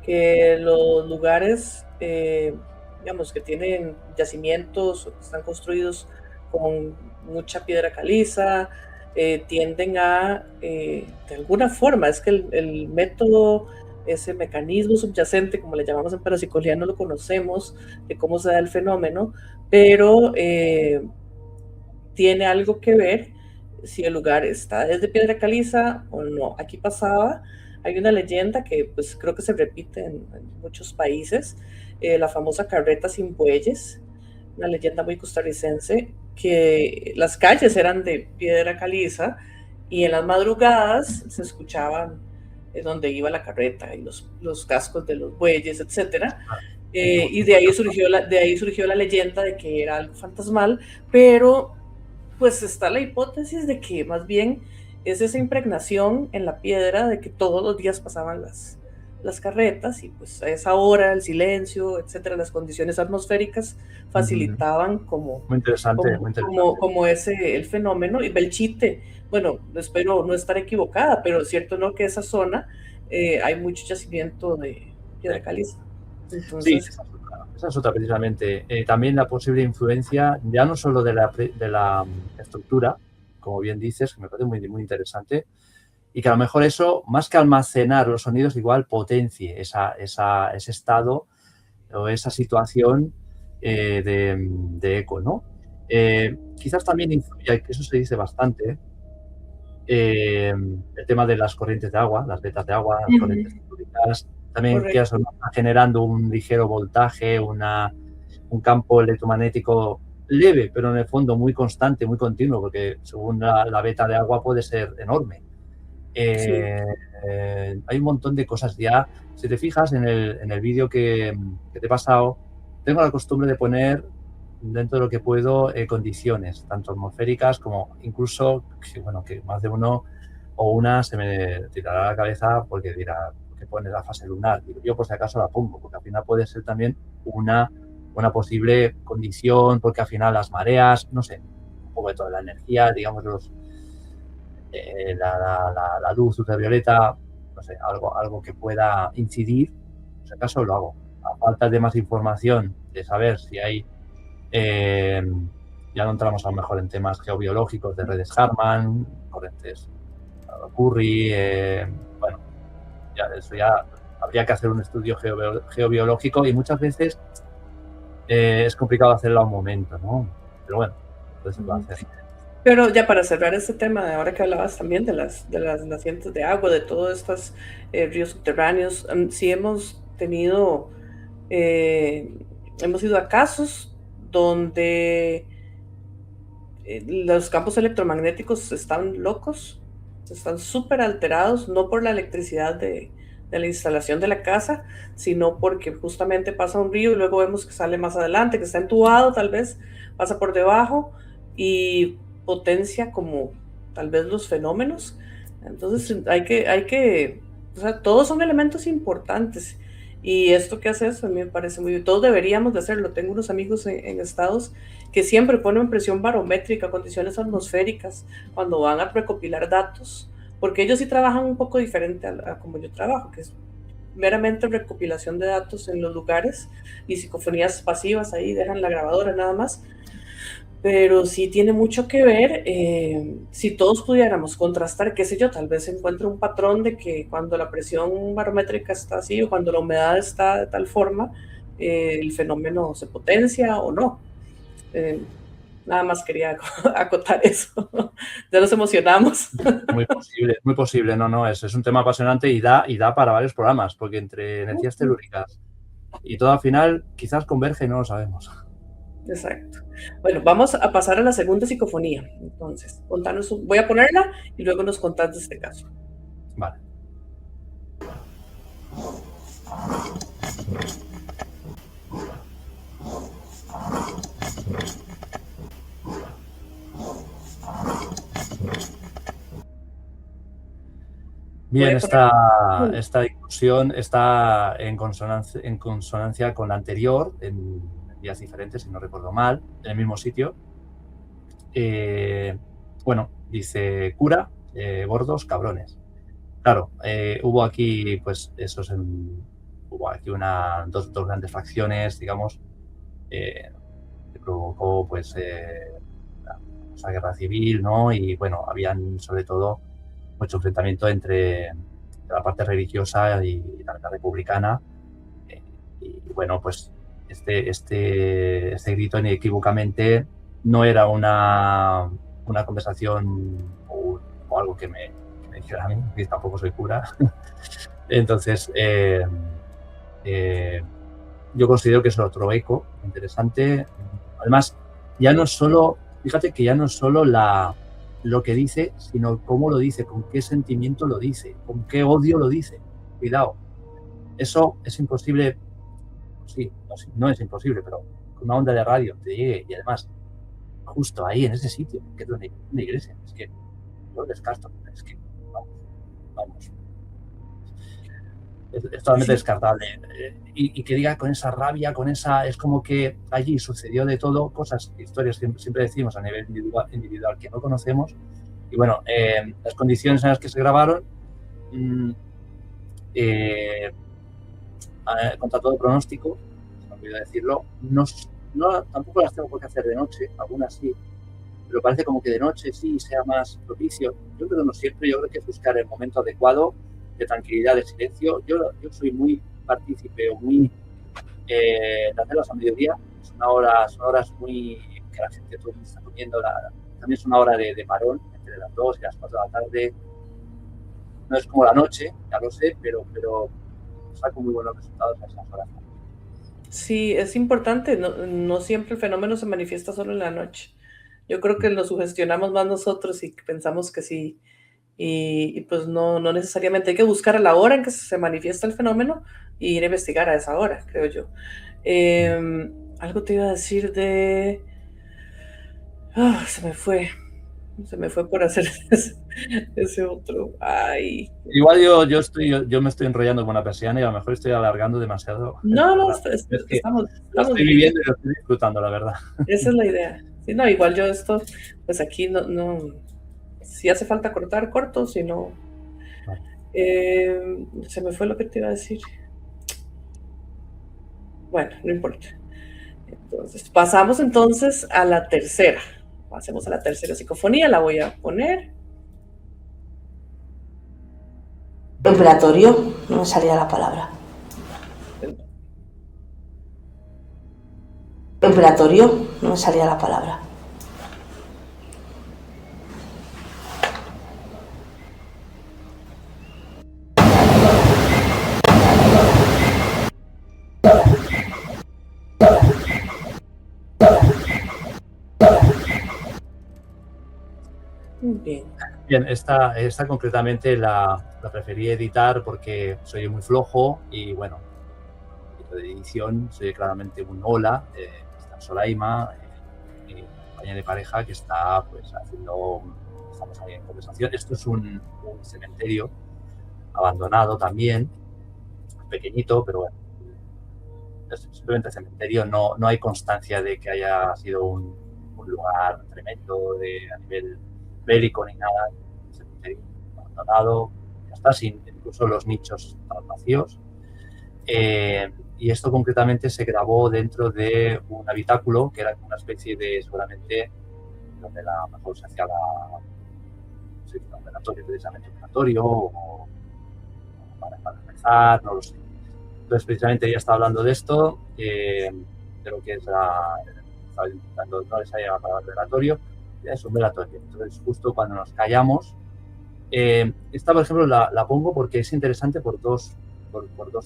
que los lugares, digamos, que tienen yacimientos o que están construidos con mucha piedra caliza, tienden a, de alguna forma, es que el método, ese mecanismo subyacente, como le llamamos en parapsicología, no lo conocemos, de cómo se da el fenómeno, pero tiene algo que ver si el lugar está desde piedra caliza o no. Aquí pasaba, hay una leyenda que pues creo que se repite en muchos países, la famosa carreta sin bueyes, una leyenda muy costarricense, que las calles eran de piedra caliza y en las madrugadas se escuchaban donde iba la carreta y los cascos de los bueyes, etcétera. Y de ahí surgió la leyenda de que era algo fantasmal, pero Pues está la hipótesis de que más bien es esa impregnación en la piedra de que todos los días pasaban las carretas y pues a esa hora, el silencio, etcétera, las condiciones atmosféricas facilitaban Muy interesante, muy interesante. como ese el fenómeno. Y Belchite, bueno, espero no estar equivocada, pero es cierto, ¿no? Que esa zona hay mucho yacimiento de piedra caliza. Sí, Entonces, esa es otra precisamente. También la posible influencia, ya no solo de la estructura, como bien dices, que me parece muy, muy interesante, y que a lo mejor eso, más que almacenar los sonidos, igual potencie ese estado o esa situación de eco, ¿no? Quizás también influye, que eso se dice bastante, el tema de las corrientes de agua, las vetas de agua, las corrientes telúricas, también que correcto. eso ¿no? Está generando un ligero voltaje, un campo electromagnético leve, pero en el fondo muy constante, muy continuo, porque según la veta de agua puede ser enorme. Sí. Hay un montón de cosas ya. Si te fijas en el vídeo que te he pasado, tengo la costumbre de poner dentro de lo que puedo condiciones, tanto atmosféricas como incluso, bueno, que más de uno o una se me tirará a la cabeza porque dirá, ¿por qué pones la fase lunar? Digo, yo por si acaso la pongo, porque al final puede ser también una posible condición, porque al final las mareas, no sé, un poco de toda la energía, digamos, la luz ultravioleta, no sé, algo que pueda incidir, por si acaso lo hago. A falta de más información, de saber si hay, ya no entramos a lo mejor en temas geobiológicos de redes Harman, corrientes Curry, bueno, ya eso ya habría que hacer un estudio geobiológico y muchas veces es complicado hacerlo a un momento, ¿no? Pero bueno, entonces se puede hacer. Pero ya para cerrar este tema, de ahora que hablabas también de las nacientes de agua, de todos estos ríos subterráneos, sí hemos tenido, eh, hemos ido a casos donde los campos electromagnéticos están locos, están súper alterados, no por la electricidad de la instalación de la casa, sino porque justamente pasa un río y luego vemos que sale más adelante, que está entubado tal vez, pasa por debajo y potencia como tal vez los fenómenos. Entonces o sea, todos son elementos importantes. Y esto que haces a mí me parece muy bien. Todos deberíamos de hacerlo. Tengo unos amigos en Estados que siempre ponen presión barométrica, condiciones atmosféricas, cuando van a recopilar datos, porque ellos sí trabajan un poco diferente a como yo trabajo, que es meramente recopilación de datos en los lugares y psicofonías pasivas, ahí dejan la grabadora nada más. Pero sí tiene mucho que ver, si todos pudiéramos contrastar, qué sé yo, tal vez se encuentre un patrón de que cuando la presión barométrica está así o cuando la humedad está de tal forma, el fenómeno se potencia o no. Eh, Nada más quería acotar eso. Ya nos emocionamos. Muy posible, no, es un tema apasionante y da para varios programas, porque entre energías telúricas y todo al final quizás converge y no lo sabemos. Exacto. Bueno, vamos a pasar a la segunda psicofonía. Entonces, contanos, voy a ponerla y luego nos contás de este caso. Vale. Bien, esta discusión está en consonancia con la anterior, en días diferentes, si no recuerdo mal, en el mismo sitio. Bueno, dice cura, gordos, cabrones. Claro, hubo aquí, pues, hubo aquí dos grandes facciones, digamos, que provocó, pues, la guerra civil, ¿no? Y, bueno, habían, sobre todo, mucho enfrentamiento entre la parte religiosa y la republicana. Y, bueno, pues, este grito inequívocamente no era una conversación o algo que me dijera a mí, que tampoco soy cura. Entonces, yo considero que es otro eco interesante. Además, ya no solo, fíjate que ya no solo lo que dice, sino cómo lo dice, con qué sentimiento lo dice, con qué odio lo dice. Cuidado. Eso es imposible, sí, no es imposible, pero con una onda de radio te llegue y además justo ahí, en ese sitio, que es una iglesia. Es que yo descarto, es que vamos. Es totalmente descartable. Y que diga con esa rabia, con esa... Es como que allí sucedió de todo, cosas, historias que siempre decimos a nivel individual que no conocemos. Y bueno, las condiciones en las que se grabaron, contra todo pronóstico, se me olvidó decirlo, tampoco las tengo por qué hacer de noche, algunas sí, pero parece como que de noche sí sea más propicio. Yo creo que no siempre, yo creo que es buscar el momento adecuado de tranquilidad, de silencio. Yo soy muy partícipe o muy de hacerlas a mediodía. Son horas muy que la gente todo el mundo está comiendo. También es una hora de parón entre las 2 y las 4 de la tarde. No es como la noche, ya lo sé, pero saco muy buenos resultados a esas horas. Sí, es importante, no siempre el fenómeno se manifiesta solo en la noche. Yo creo que lo sugestionamos más nosotros y pensamos que sí, y pues no necesariamente hay que buscar a la hora en que se manifiesta el fenómeno y ir a investigar a esa hora, creo yo. Algo te iba a decir de... se me fue por hacer ese otro. Ay. Igual yo me estoy enrollando con una persiana y a lo mejor estoy alargando demasiado. No, estamos lo estoy viviendo y lo estoy disfrutando, la verdad. Esa es la idea. Sí, no, igual yo esto, pues aquí no si hace falta cortar, corto, si no... se me fue lo que te iba a decir. Bueno, no importa. Entonces, pasamos entonces a la tercera. Pasemos a la tercera psicofonía, la voy a poner. Temperatorio, no me salía la palabra. Temperatorio, no me salía la palabra. Bien, esta concretamente la preferí editar porque soy muy flojo y bueno, de edición soy claramente un hola, está Solaima, mi compañera de pareja que está pues estamos ahí en conversación. Esto es un cementerio abandonado también, pequeñito, pero bueno, es simplemente cementerio, no hay constancia de que haya sido un lugar tremendo a nivel bélico ni nada, cementerio abandonado, ya está, sin incluso los nichos estaban vacíos. Y esto concretamente se grabó dentro de un habitáculo que era una especie de, seguramente, donde a lo mejor se hacía un velatorio, precisamente un velatorio, o para rezar, no lo sé. Entonces, precisamente ella está hablando de esto, de lo que es estaba intentando, no les haya la palabra velatorio, ya es un velatorio. Entonces, justo cuando nos callamos, esta, por ejemplo, la pongo porque es interesante por dos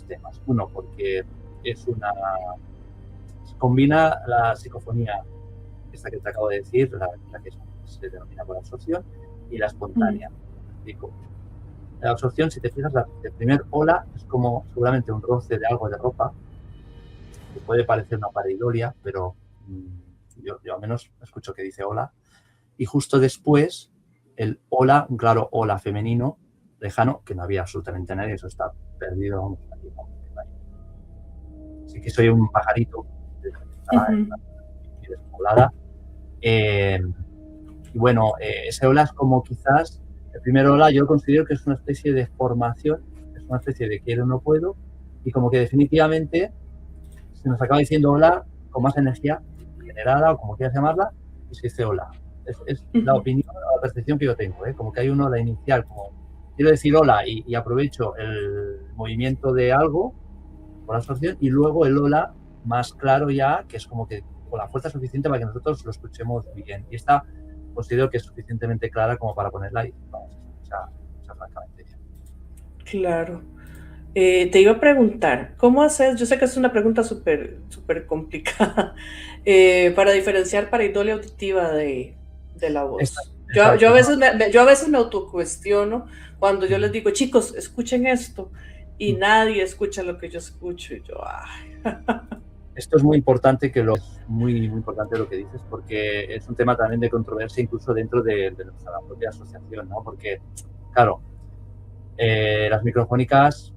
temas. Uno, porque se combina la psicofonía, esta que te acabo de decir, la que se denomina por absorción, y la espontánea. La absorción, si te fijas, el primer hola es como seguramente un roce de algo de ropa, que puede parecer una pareidolia, pero yo al menos escucho que dice hola. Y justo después, el hola, un claro hola femenino, lejano, que no había absolutamente nadie, eso está perdido, vamos, aquí, así que soy un pajarito despoblada. Y bueno, ese hola es como quizás, el primer hola yo considero que es una especie de formación, es una especie de quiero, no puedo, y como que definitivamente se nos acaba diciendo hola con más energía generada, o como quieras llamarla, y se dice hola. Es la opinión, la percepción que yo tengo, como que hay un hola inicial, como quiero decir hola y aprovecho el movimiento de algo por absorción, y luego el hola más claro ya, que es como que con la fuerza suficiente para que nosotros lo escuchemos bien. Y esta considero que es suficientemente clara como para ponerla y vamos, francamente bien. Claro. Te iba a preguntar, ¿cómo haces? Yo sé que es una pregunta súper complicada, para diferenciar pareidolia auditiva de la voz. Yo a veces me autocuestiono cuando yo les digo, chicos, escuchen esto, y nadie escucha lo que yo escucho, y yo, ay. Esto es muy importante muy importante lo que dices, porque es un tema también de controversia incluso dentro de nuestra propia asociación, ¿no? Porque, claro, las microfónicas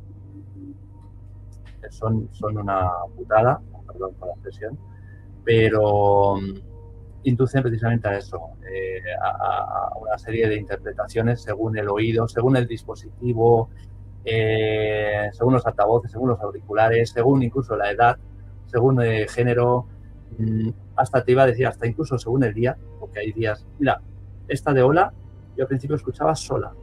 son una putada, perdón por la expresión, pero inducen precisamente a eso, a una serie de interpretaciones según el oído, según el dispositivo, según los altavoces, según los auriculares, según incluso la edad, según el género, hasta te iba a decir, hasta incluso según el día, porque hay días, mira, esta de Hola, yo al principio escuchaba sola,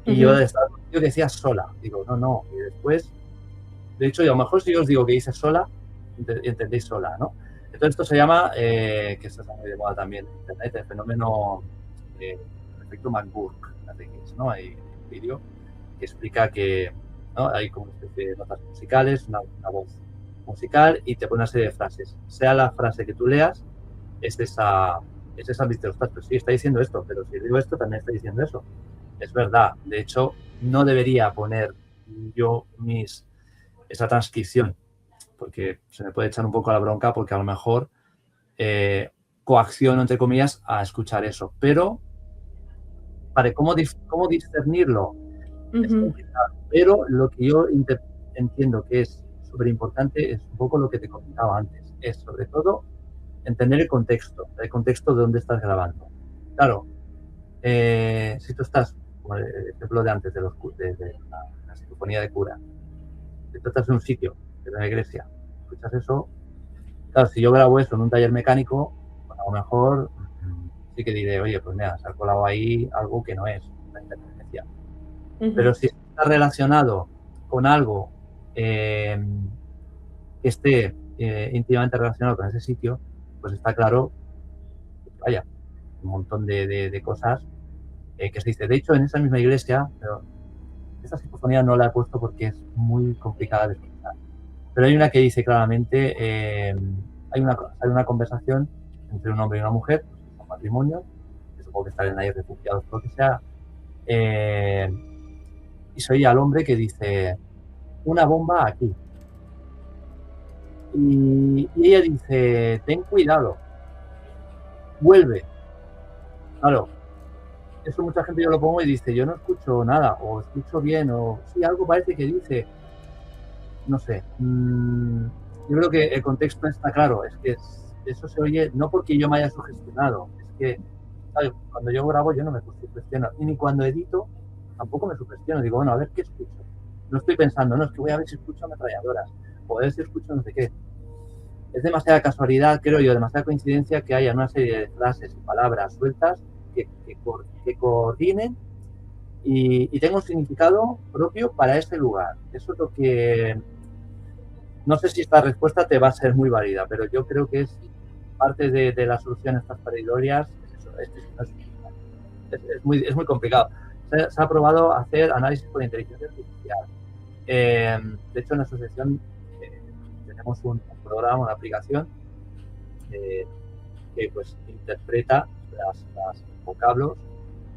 y yo estaba contigo que decía sola, digo, no, y después, de hecho, y a lo mejor si yo os digo que dice sola, entendéis sola, ¿no? Entonces esto se llama, que esto está muy de moda también en internet, el fenómeno, el efecto McGurk, ¿no? Hay un vídeo que explica que, ¿no? Hay como una especie de notas musicales, una voz musical y te pone una serie de frases. Sea la frase que tú leas, es esa, viste, ostras, pues sí, está diciendo esto, pero si digo esto, también está diciendo eso. Es verdad. De hecho, no debería poner yo esa transcripción, porque se me puede echar un poco la bronca, porque a lo mejor coacciono, entre comillas, a escuchar eso. Pero, ¿para cómo discernirlo? Es complicado, pero lo que yo entiendo que es súper importante es un poco lo que te comentaba antes, es sobre todo entender el contexto de dónde estás grabando. Claro, si tú estás, como el ejemplo de antes de la psicofonía de cura, si tú estás en un sitio, en una iglesia, escuchas eso, claro, si yo grabo eso en un taller mecánico, pues a lo mejor sí que diré, oye, pues mira, se ha colado ahí algo que no es una interferencia. Pero si está relacionado con algo que esté íntimamente relacionado con ese sitio, pues está claro, vaya, un montón de cosas que se dice. De hecho, en esa misma iglesia, pero esta psicofonía no la he puesto porque es muy complicada de escuchar. Pero hay una que dice claramente, hay una conversación entre un hombre y una mujer, un matrimonio, que supongo que están ahí refugiados, lo que sea, y se oye al hombre que dice, una bomba aquí. Y ella dice, ten cuidado, vuelve. Claro, eso mucha gente yo lo pongo y dice, yo no escucho nada, o escucho bien, o sí, algo parece que dice, no sé. Yo creo que el contexto está claro, es que eso se oye no porque yo me haya sugestionado, es que, ¿sabes? Cuando yo grabo yo no me sugestiono, y ni cuando edito tampoco me sugestiono, digo, bueno, a ver qué escucho. No estoy pensando, no, es que voy a ver si escucho ametralladoras, o a ver si escucho no sé qué. Es demasiada casualidad, creo yo, demasiada coincidencia que haya una serie de frases y palabras sueltas que coordinen y tengan un significado propio para ese lugar. Eso es lo que... No sé si esta respuesta te va a ser muy válida, pero yo creo que es parte de la solución a estas pareidorias. Es muy complicado. Se ha probado hacer análisis por inteligencia artificial. De hecho, en la asociación tenemos un programa, una aplicación que pues interpreta los vocablos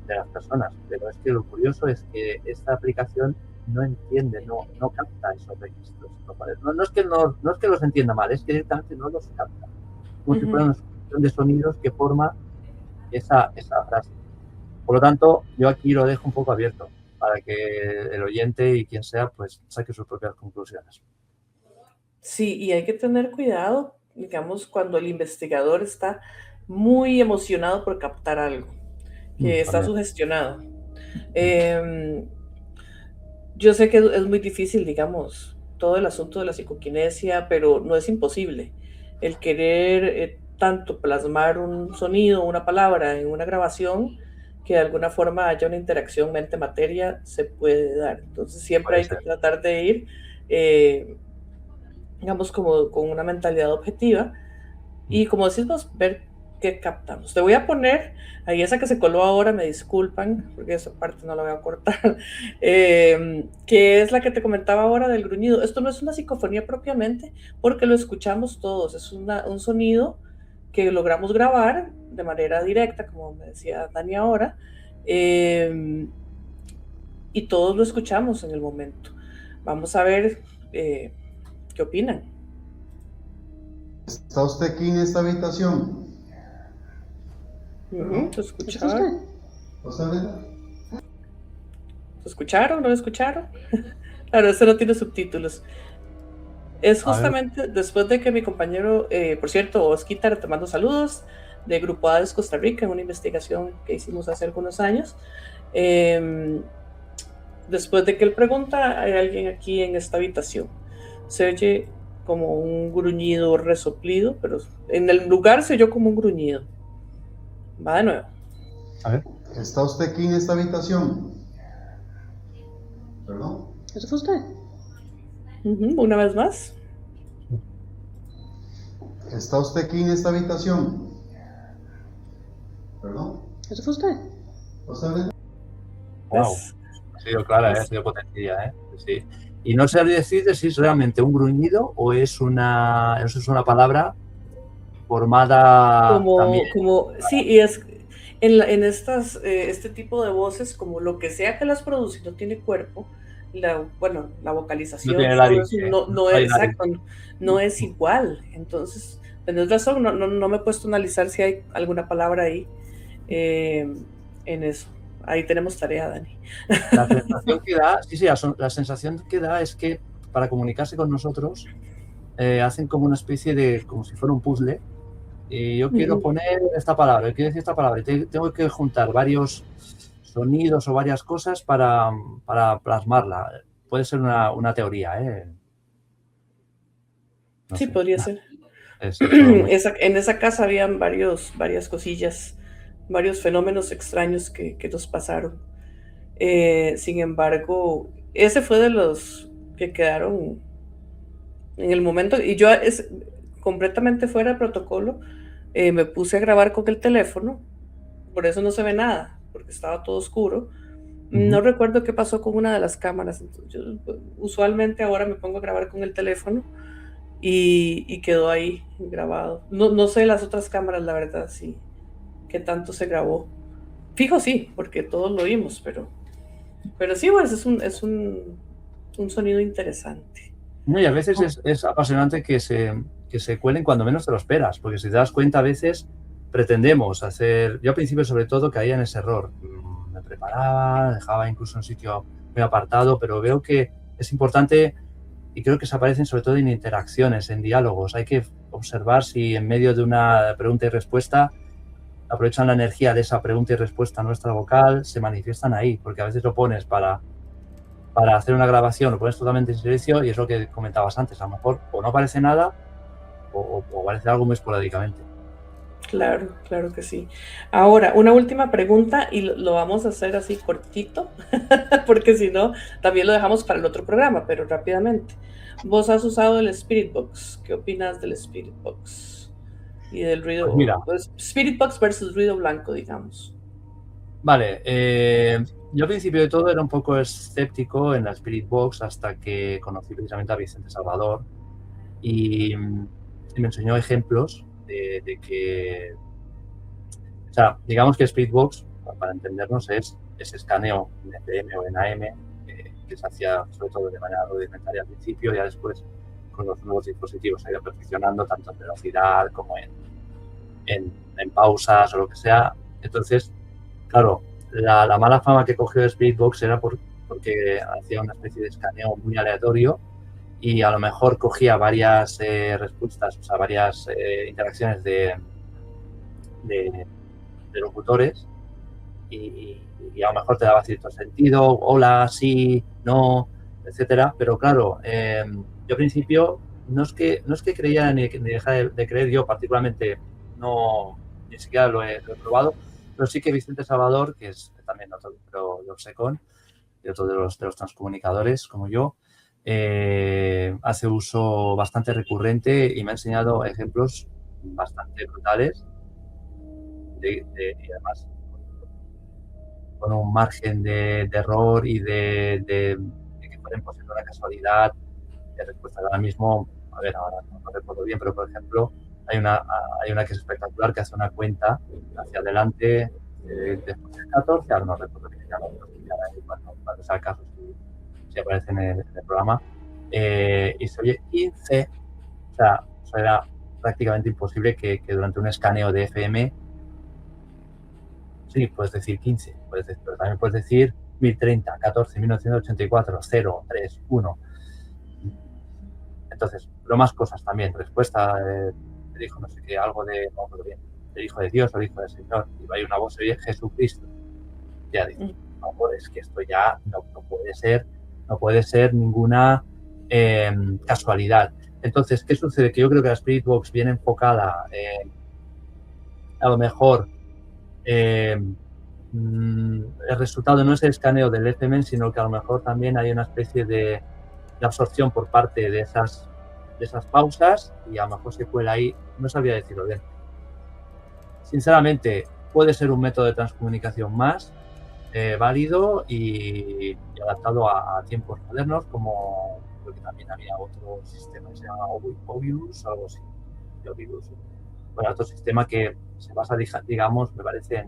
de las personas. Pero es que lo curioso es que esta aplicación no entiende, no capta esos registros. No es que los entienda mal, es que directamente no los capta. Como si fuera una sucesión de sonidos que forma esa frase. Por lo tanto, yo aquí lo dejo un poco abierto para que el oyente y quien sea pues saque sus propias conclusiones. Sí, y hay que tener cuidado, digamos, cuando el investigador está muy emocionado por captar algo, que está También. sugestionado. Yo sé que es muy difícil, digamos, todo el asunto de la psicoquinesia, pero no es imposible. El querer tanto plasmar un sonido, una palabra en una grabación, que de alguna forma haya una interacción mente-materia, se puede dar. Entonces siempre Puede hay que ser. tratar de ir, digamos, como con una mentalidad objetiva y como decimos, ver qué captamos. Te voy a poner, ahí esa que se coló ahora, me disculpan, porque esa parte no la voy a cortar, que es la que te comentaba ahora del gruñido. Esto no es una psicofonía propiamente, porque lo escuchamos todos, es un sonido que logramos grabar de manera directa, como me decía Dani ahora, y todos lo escuchamos en el momento. Vamos a ver qué ¿Qué opinan? ¿Está usted aquí en esta habitación? ¿Se escucharon? ¿Se escucharon? ¿No lo escucharon? Claro, este no tiene subtítulos. Es justamente después de que mi compañero, por cierto, Osquitar, te mando saludos, de Grupo Hades Costa Rica, en una investigación que hicimos hace algunos años. Después de que él pregunta, hay alguien aquí en esta habitación. Se oye como un gruñido resoplido, pero en el lugar se oyó como un gruñido. Va de nuevo. A ver. ¿Está usted aquí en esta habitación? ¿Perdón? ¿Eso fue usted? Una vez más. ¿Está usted aquí en esta habitación? ¿Perdón? ¿Eso fue usted? Wow. Ha sido clara, ha sido potencia, sí. Y no sabría decir si es realmente un gruñido o es una palabra formada también. Sí, y es en este tipo de voces, como lo que sea que las produce no tiene cuerpo, la vocalización No tiene no es exacto, no es igual. Entonces, tenés razón, no me he puesto a analizar si hay alguna palabra ahí en eso. Ahí tenemos tarea, Dani. La sensación que da, la sensación que da es que para comunicarse con nosotros hacen como una especie de, como si fuera un puzzle. Y yo quiero poner esta palabra, quiero decir esta palabra, y tengo que juntar varios sonidos o varias cosas para plasmarla. Puede ser una teoría, No sí, sé. podría ser. En esa casa habían varias cosillas, varios fenómenos extraños que nos pasaron. Sin embargo, ese fue de los que quedaron en el momento, y yo completamente fuera de protocolo, me puse a grabar con el teléfono, por eso no se ve nada, porque estaba todo oscuro. No recuerdo qué pasó con una de las cámaras. Entonces, yo usualmente ahora me pongo a grabar con el teléfono y quedó ahí grabado. No sé las otras cámaras, la verdad, sí, qué tanto se grabó. Fijo sí, porque todos lo oímos, pero sí, pues es un sonido interesante. No, y a veces es apasionante que se cuelen cuando menos te lo esperas, porque si te das cuenta, a veces pretendemos hacer. Yo al principio, sobre todo, caía en ese error. Me preparaba, dejaba incluso un sitio muy apartado, pero veo que es importante y creo que se aparecen sobre todo en interacciones, en diálogos. Hay que observar si en medio de una pregunta y respuesta aprovechan la energía de esa pregunta y respuesta nuestra vocal, se manifiestan ahí, porque a veces lo pones para hacer una grabación, lo pones totalmente en silencio y es lo que comentabas antes, a lo mejor o no aparece nada o aparece algo muy esporádicamente. Claro, claro que sí. Ahora, una última pregunta y lo vamos a hacer así cortito, porque si no, también lo dejamos para el otro programa, pero rápidamente. Vos has usado el Spirit Box. ¿Qué opinas del Spirit Box? Y del ruido. Pues mira. Spirit Box versus ruido blanco, digamos. Vale, yo al principio de todo era un poco escéptico en la Spirit Box hasta que conocí precisamente a Vicente Salvador y me enseñó ejemplos de que, o sea, digamos que Spirit Box, para entendernos, es ese escaneo en FM o en AM que se hacía sobre todo de manera rudimentaria al principio, ya después con los nuevos dispositivos se ha ido perfeccionando tanto en velocidad como en pausas o lo que sea. Entonces, claro, la mala fama que cogió Spirit Box era porque hacía una especie de escaneo muy aleatorio y a lo mejor cogía varias respuestas, o sea, varias interacciones de locutores y a lo mejor te daba cierto sentido, hola, sí, no, etcétera. Pero claro, yo al principio no es que creía ni dejara de creer, yo particularmente ni siquiera lo he probado, pero sí que Vicente Salvador, que es también otro de Orsecon y otro de los transcomunicadores como yo, hace uso bastante recurrente y me ha enseñado ejemplos bastante brutales y además con un margen de error y de que pueden posible una casualidad de respuesta. Ahora mismo, a ver, ahora no recuerdo bien, pero por ejemplo hay una que es espectacular, que hace una cuenta hacia adelante después del 14, ahora no recuerdo bien, cuando sea el caso, si aparece en el programa, y se oye 15, o sea, eso era prácticamente imposible que durante un escaneo de FM, sí, puedes decir 15, pero también puedes decir 1030, 14, 1984, 0, 3, 1. Entonces, pero más cosas también. Respuesta, me dijo no sé qué, algo de, no me acuerdo bien, el Hijo de Dios o el Hijo del Señor. Y hay una voz, oye, Jesucristo. Ya dice, no, es que esto ya no puede ser ninguna casualidad. Entonces, ¿qué sucede? Que yo creo que la Spirit Box viene enfocada a lo mejor el resultado no es el escaneo del FM, sino que a lo mejor también hay una especie de absorción por parte de esas pausas y a lo mejor se cuela ahí, no sabría decirlo bien. Sinceramente, puede ser un método de transcomunicación más válido y adaptado a tiempos modernos, como creo que también había otro sistema que se llama Ovilus o algo así. Ovilus. Bueno, otro sistema que se basa, digamos, me parece,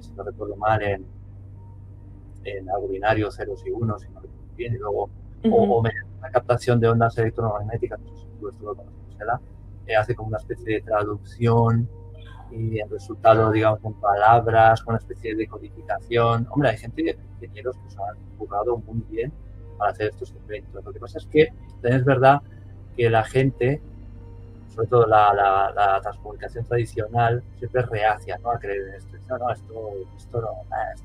si no recuerdo mal, en algo binario, ceros y unos, si no recuerdo bien, y luego o una captación de ondas electromagnéticas, no sé si tú esto lo conoces, hace como una especie de traducción y el resultado, digamos, en palabras, con una especie de codificación. Hombre, hay gente, ingenieros que se han jugado muy bien para hacer estos inventos. Lo que pasa es que es verdad que la gente, sobre todo la transcomunicación tradicional, siempre es reacia, ¿no?, a creer en esto. Esto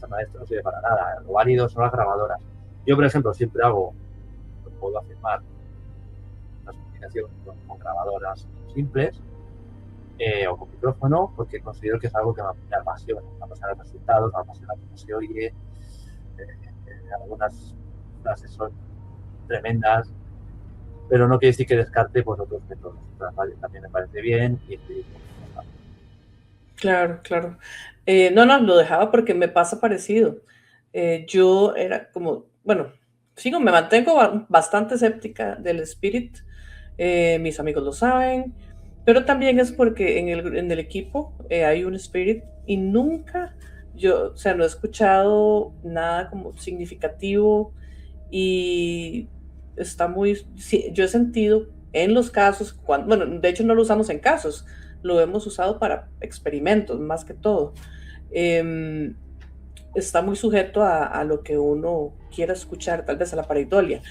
no sirve para nada. Lo válido son las grabadoras. Yo, por ejemplo, siempre hago, lo puedo afirmar, transcomunicación con grabadoras simples, o con micrófono, porque considero que es algo que me apasiona. Me apasiona los resultados, me apasiona cómo se oye. Algunas frases son tremendas, pero no quiere decir que descarte pues otros métodos. También me parece bien y Claro, claro. No, lo dejaba porque me pasa parecido. Yo era como, bueno, sigo, me mantengo bastante escéptica del Spirit. Mis amigos lo saben, pero también es porque en el equipo hay un Spirit y nunca yo, o sea, no he escuchado nada como significativo y está muy, sí, yo he sentido en los casos, bueno, de hecho no lo usamos en casos, lo hemos usado para experimentos más que todo. Eh, Está muy sujeto a lo que uno quiera escuchar, tal vez a la pareidolia.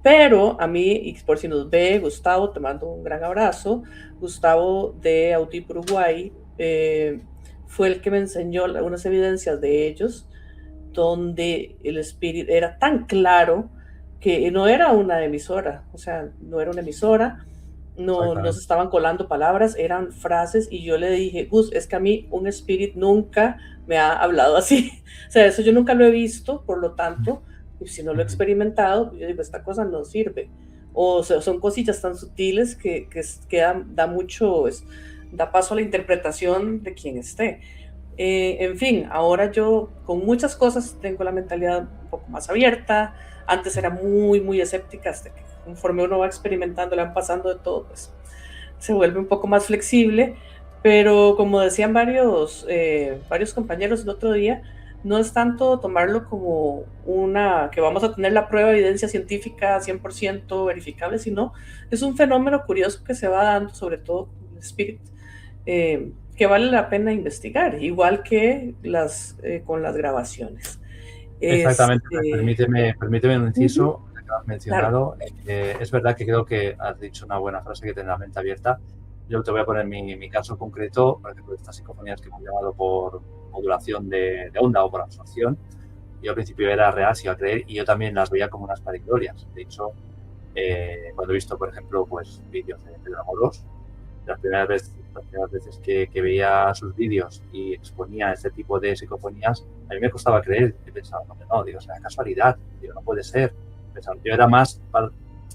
Pero a mí, y por si nos ve, Gustavo, te mando un gran abrazo. Gustavo de Audip Uruguay fue el que me enseñó unas evidencias de ellos, donde el espíritu era tan claro que no era una emisora, o sea, no era una emisora, no se estaban colando palabras, eran frases, y yo le dije, Gus, es que a mí un espíritu nunca me ha hablado así, o sea, eso yo nunca lo he visto, por lo tanto, si no lo he experimentado, yo digo, esta cosa no sirve, o sea, son cosillas tan sutiles que da paso a la interpretación de quien esté. En fin, ahora yo con muchas cosas tengo la mentalidad un poco más abierta. Antes era muy, muy escéptica, hasta que conforme uno va experimentando, le van pasando de todo, pues se vuelve un poco más flexible. Pero como decían varios compañeros el otro día, no es tanto tomarlo como que vamos a tener la prueba de evidencia científica 100% verificable, sino es un fenómeno curioso que se va dando, sobre todo con el espíritu, que vale la pena investigar, igual que con las grabaciones. Exactamente, permíteme un inciso que has mencionado. Claro. Es verdad que creo que has dicho una buena frase, que tener la mente abierta. Yo te voy a poner mi caso concreto, por ejemplo, estas psicofonías que hemos llamado por modulación de onda o por absorción. Yo al principio era real, iba a creer, y yo también las veía como unas pareiglorias. De hecho, cuando he visto, por ejemplo, pues vídeos de Pedro Amorós, las primeras veces que veía sus vídeos y exponía este tipo de psicofonías, a mí me costaba creer. Yo pensaba, no, digo, será casualidad, digo, no puede ser. Pensaba, yo era más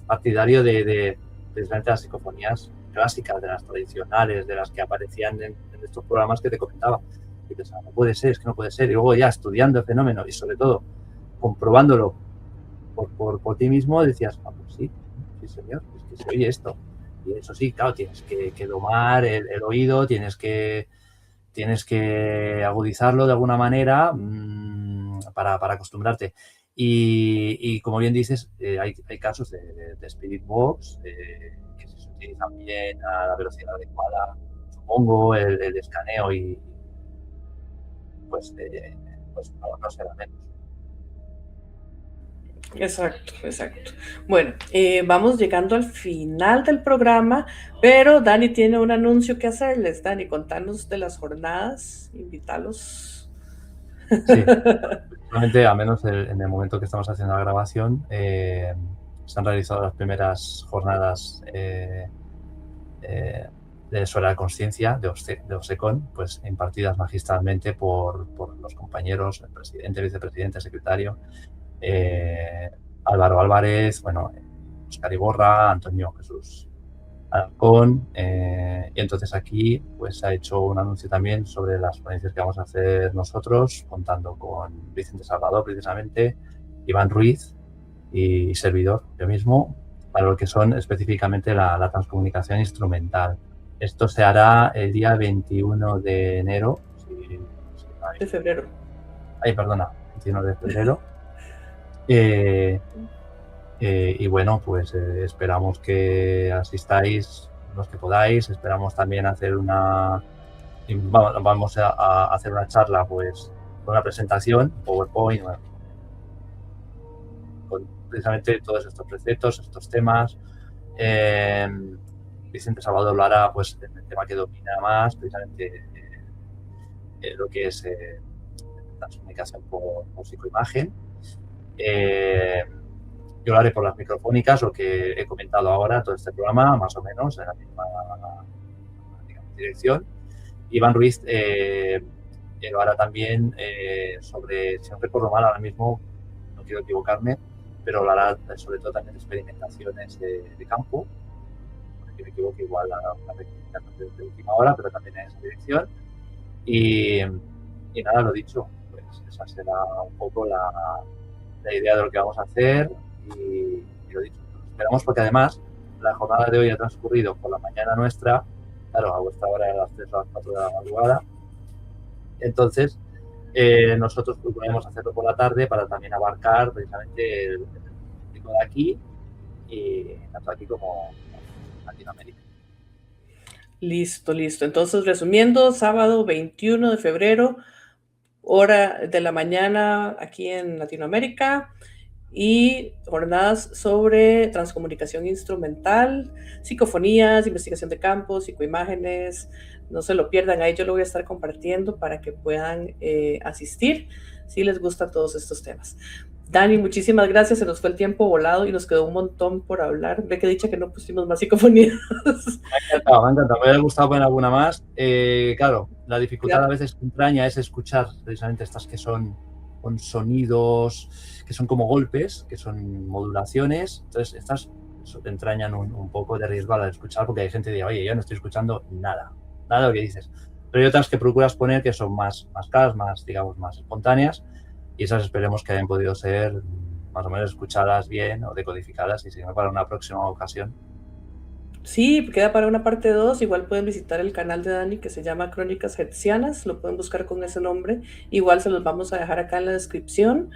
partidario de las psicofonías clásicas, de las tradicionales, de las que aparecían en estos programas que te comentaba. Y pensaba, no puede ser, es que no puede ser. Y luego ya estudiando el fenómeno y sobre todo comprobándolo por ti mismo, decías, pues sí, señor, es que se oye esto. Y eso sí, claro, tienes que domar el oído, tienes que agudizarlo de alguna manera para acostumbrarte. Y como bien dices, hay casos de Spirit Box que si se utilizan bien a la velocidad adecuada, supongo, el escaneo y pues, pues no será menos. Exacto, exacto. Bueno, vamos llegando al final del programa, pero Dani tiene un anuncio que hacerles. Dani, contanos de las jornadas, invítalos. Sí, realmente, al menos en el momento que estamos haciendo la grabación, se han realizado las primeras jornadas sobre la conciencia de OSECON, pues impartidas magistralmente por los compañeros, el presidente, vicepresidente, secretario, Álvaro Álvarez, bueno, Óscar Iborra, Antonio Jesús Alarcón, y entonces aquí pues se ha hecho un anuncio también sobre las ponencias que vamos a hacer nosotros, contando con Vicente Salvador precisamente, Iván Ruiz y servidor, yo mismo, para lo que son específicamente la transcomunicación instrumental. Esto se hará el día 21 de enero. De febrero. Ay, perdona, 21 de febrero. Y bueno, pues esperamos que asistáis los que podáis. Esperamos también hacer vamos a hacer una charla, pues, con una presentación, PowerPoint, bueno, con precisamente todos estos preceptos, estos temas. Vicente Salvador lo hará, pues, en el tema que domina más, precisamente lo que es la comunicación por psicoimagen. Yo lo haré por las microfónicas, lo que he comentado ahora, todo este programa, más o menos, en la misma, digamos, dirección. Iván Ruiz lo hará también sobre, si no recuerdo mal ahora mismo, no quiero equivocarme, pero lo hará sobre todo también experimentaciones de campo. Si me equivoco, igual hará una rectificación de última hora, pero también en esa dirección. Y nada, lo dicho, pues esa será un poco la idea de lo que vamos a hacer. Y lo dicho, esperamos, porque además la jornada de hoy ha transcurrido por la mañana nuestra, claro, a vuestra hora, a las 3 o a las 4 de la madrugada. Entonces, nosotros procuraremos hacerlo por la tarde para también abarcar precisamente el público de aquí, y tanto aquí como en Latinoamérica. Listo, listo. Entonces, resumiendo, sábado 21 de febrero, hora de la mañana aquí en Latinoamérica, y jornadas sobre transcomunicación instrumental, psicofonías, investigación de campo, psicoimágenes. No se lo pierdan, ahí yo lo voy a estar compartiendo para que puedan asistir si les gustan todos estos temas. Dani, muchísimas gracias, se nos fue el tiempo volado y nos quedó un montón por hablar. Ve que dicha que no pusimos más psicofonías. Me ha encantado, me hubiera gustado poner alguna más. Claro, la dificultad a veces que entraña es escuchar precisamente estas que son con sonidos, que son como golpes, que son modulaciones. Entonces, estas te entrañan un poco de riesgo al escuchar, porque hay gente que dice, oye, yo no estoy escuchando nada de lo que dices. Pero hay otras que procuras poner que son más claras, más, digamos, más espontáneas, y esas esperemos que hayan podido ser más o menos escuchadas bien o decodificadas, y si no, para una próxima ocasión. Sí, queda para una parte 2. Igual pueden visitar el canal de Dani que se llama Crónicas Hertzianas, lo pueden buscar con ese nombre. Igual se los vamos a dejar acá en la descripción.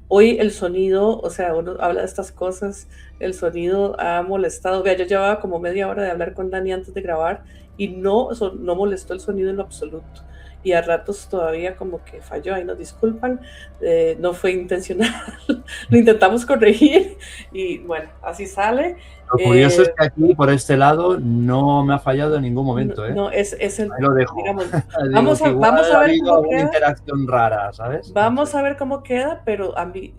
Hoy el sonido, o sea, uno habla de estas cosas, el sonido ha molestado. Vea, yo llevaba como media hora de hablar con Dani antes de grabar y no molestó el sonido en lo absoluto. Y a ratos todavía como que falló, ahí nos disculpan, no fue intencional, lo intentamos corregir y bueno, así sale. Lo curioso es que aquí, por este lado, no me ha fallado en ningún momento. No, es el... Ahí lo dejo. Digamos, vamos a ver cómo queda. Interacción rara, ¿sabes? Vamos a ver cómo queda, pero a mí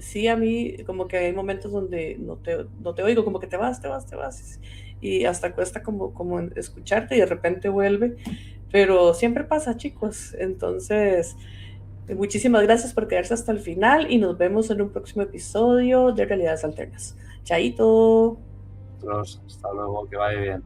como que hay momentos donde no te oigo, como que te vas, y hasta cuesta como escucharte y de repente vuelve, pero siempre pasa, chicos. Entonces, muchísimas gracias por quedarse hasta el final y nos vemos en un próximo episodio de Realidades Alternas. Chaito. Hasta luego, que vaya bien.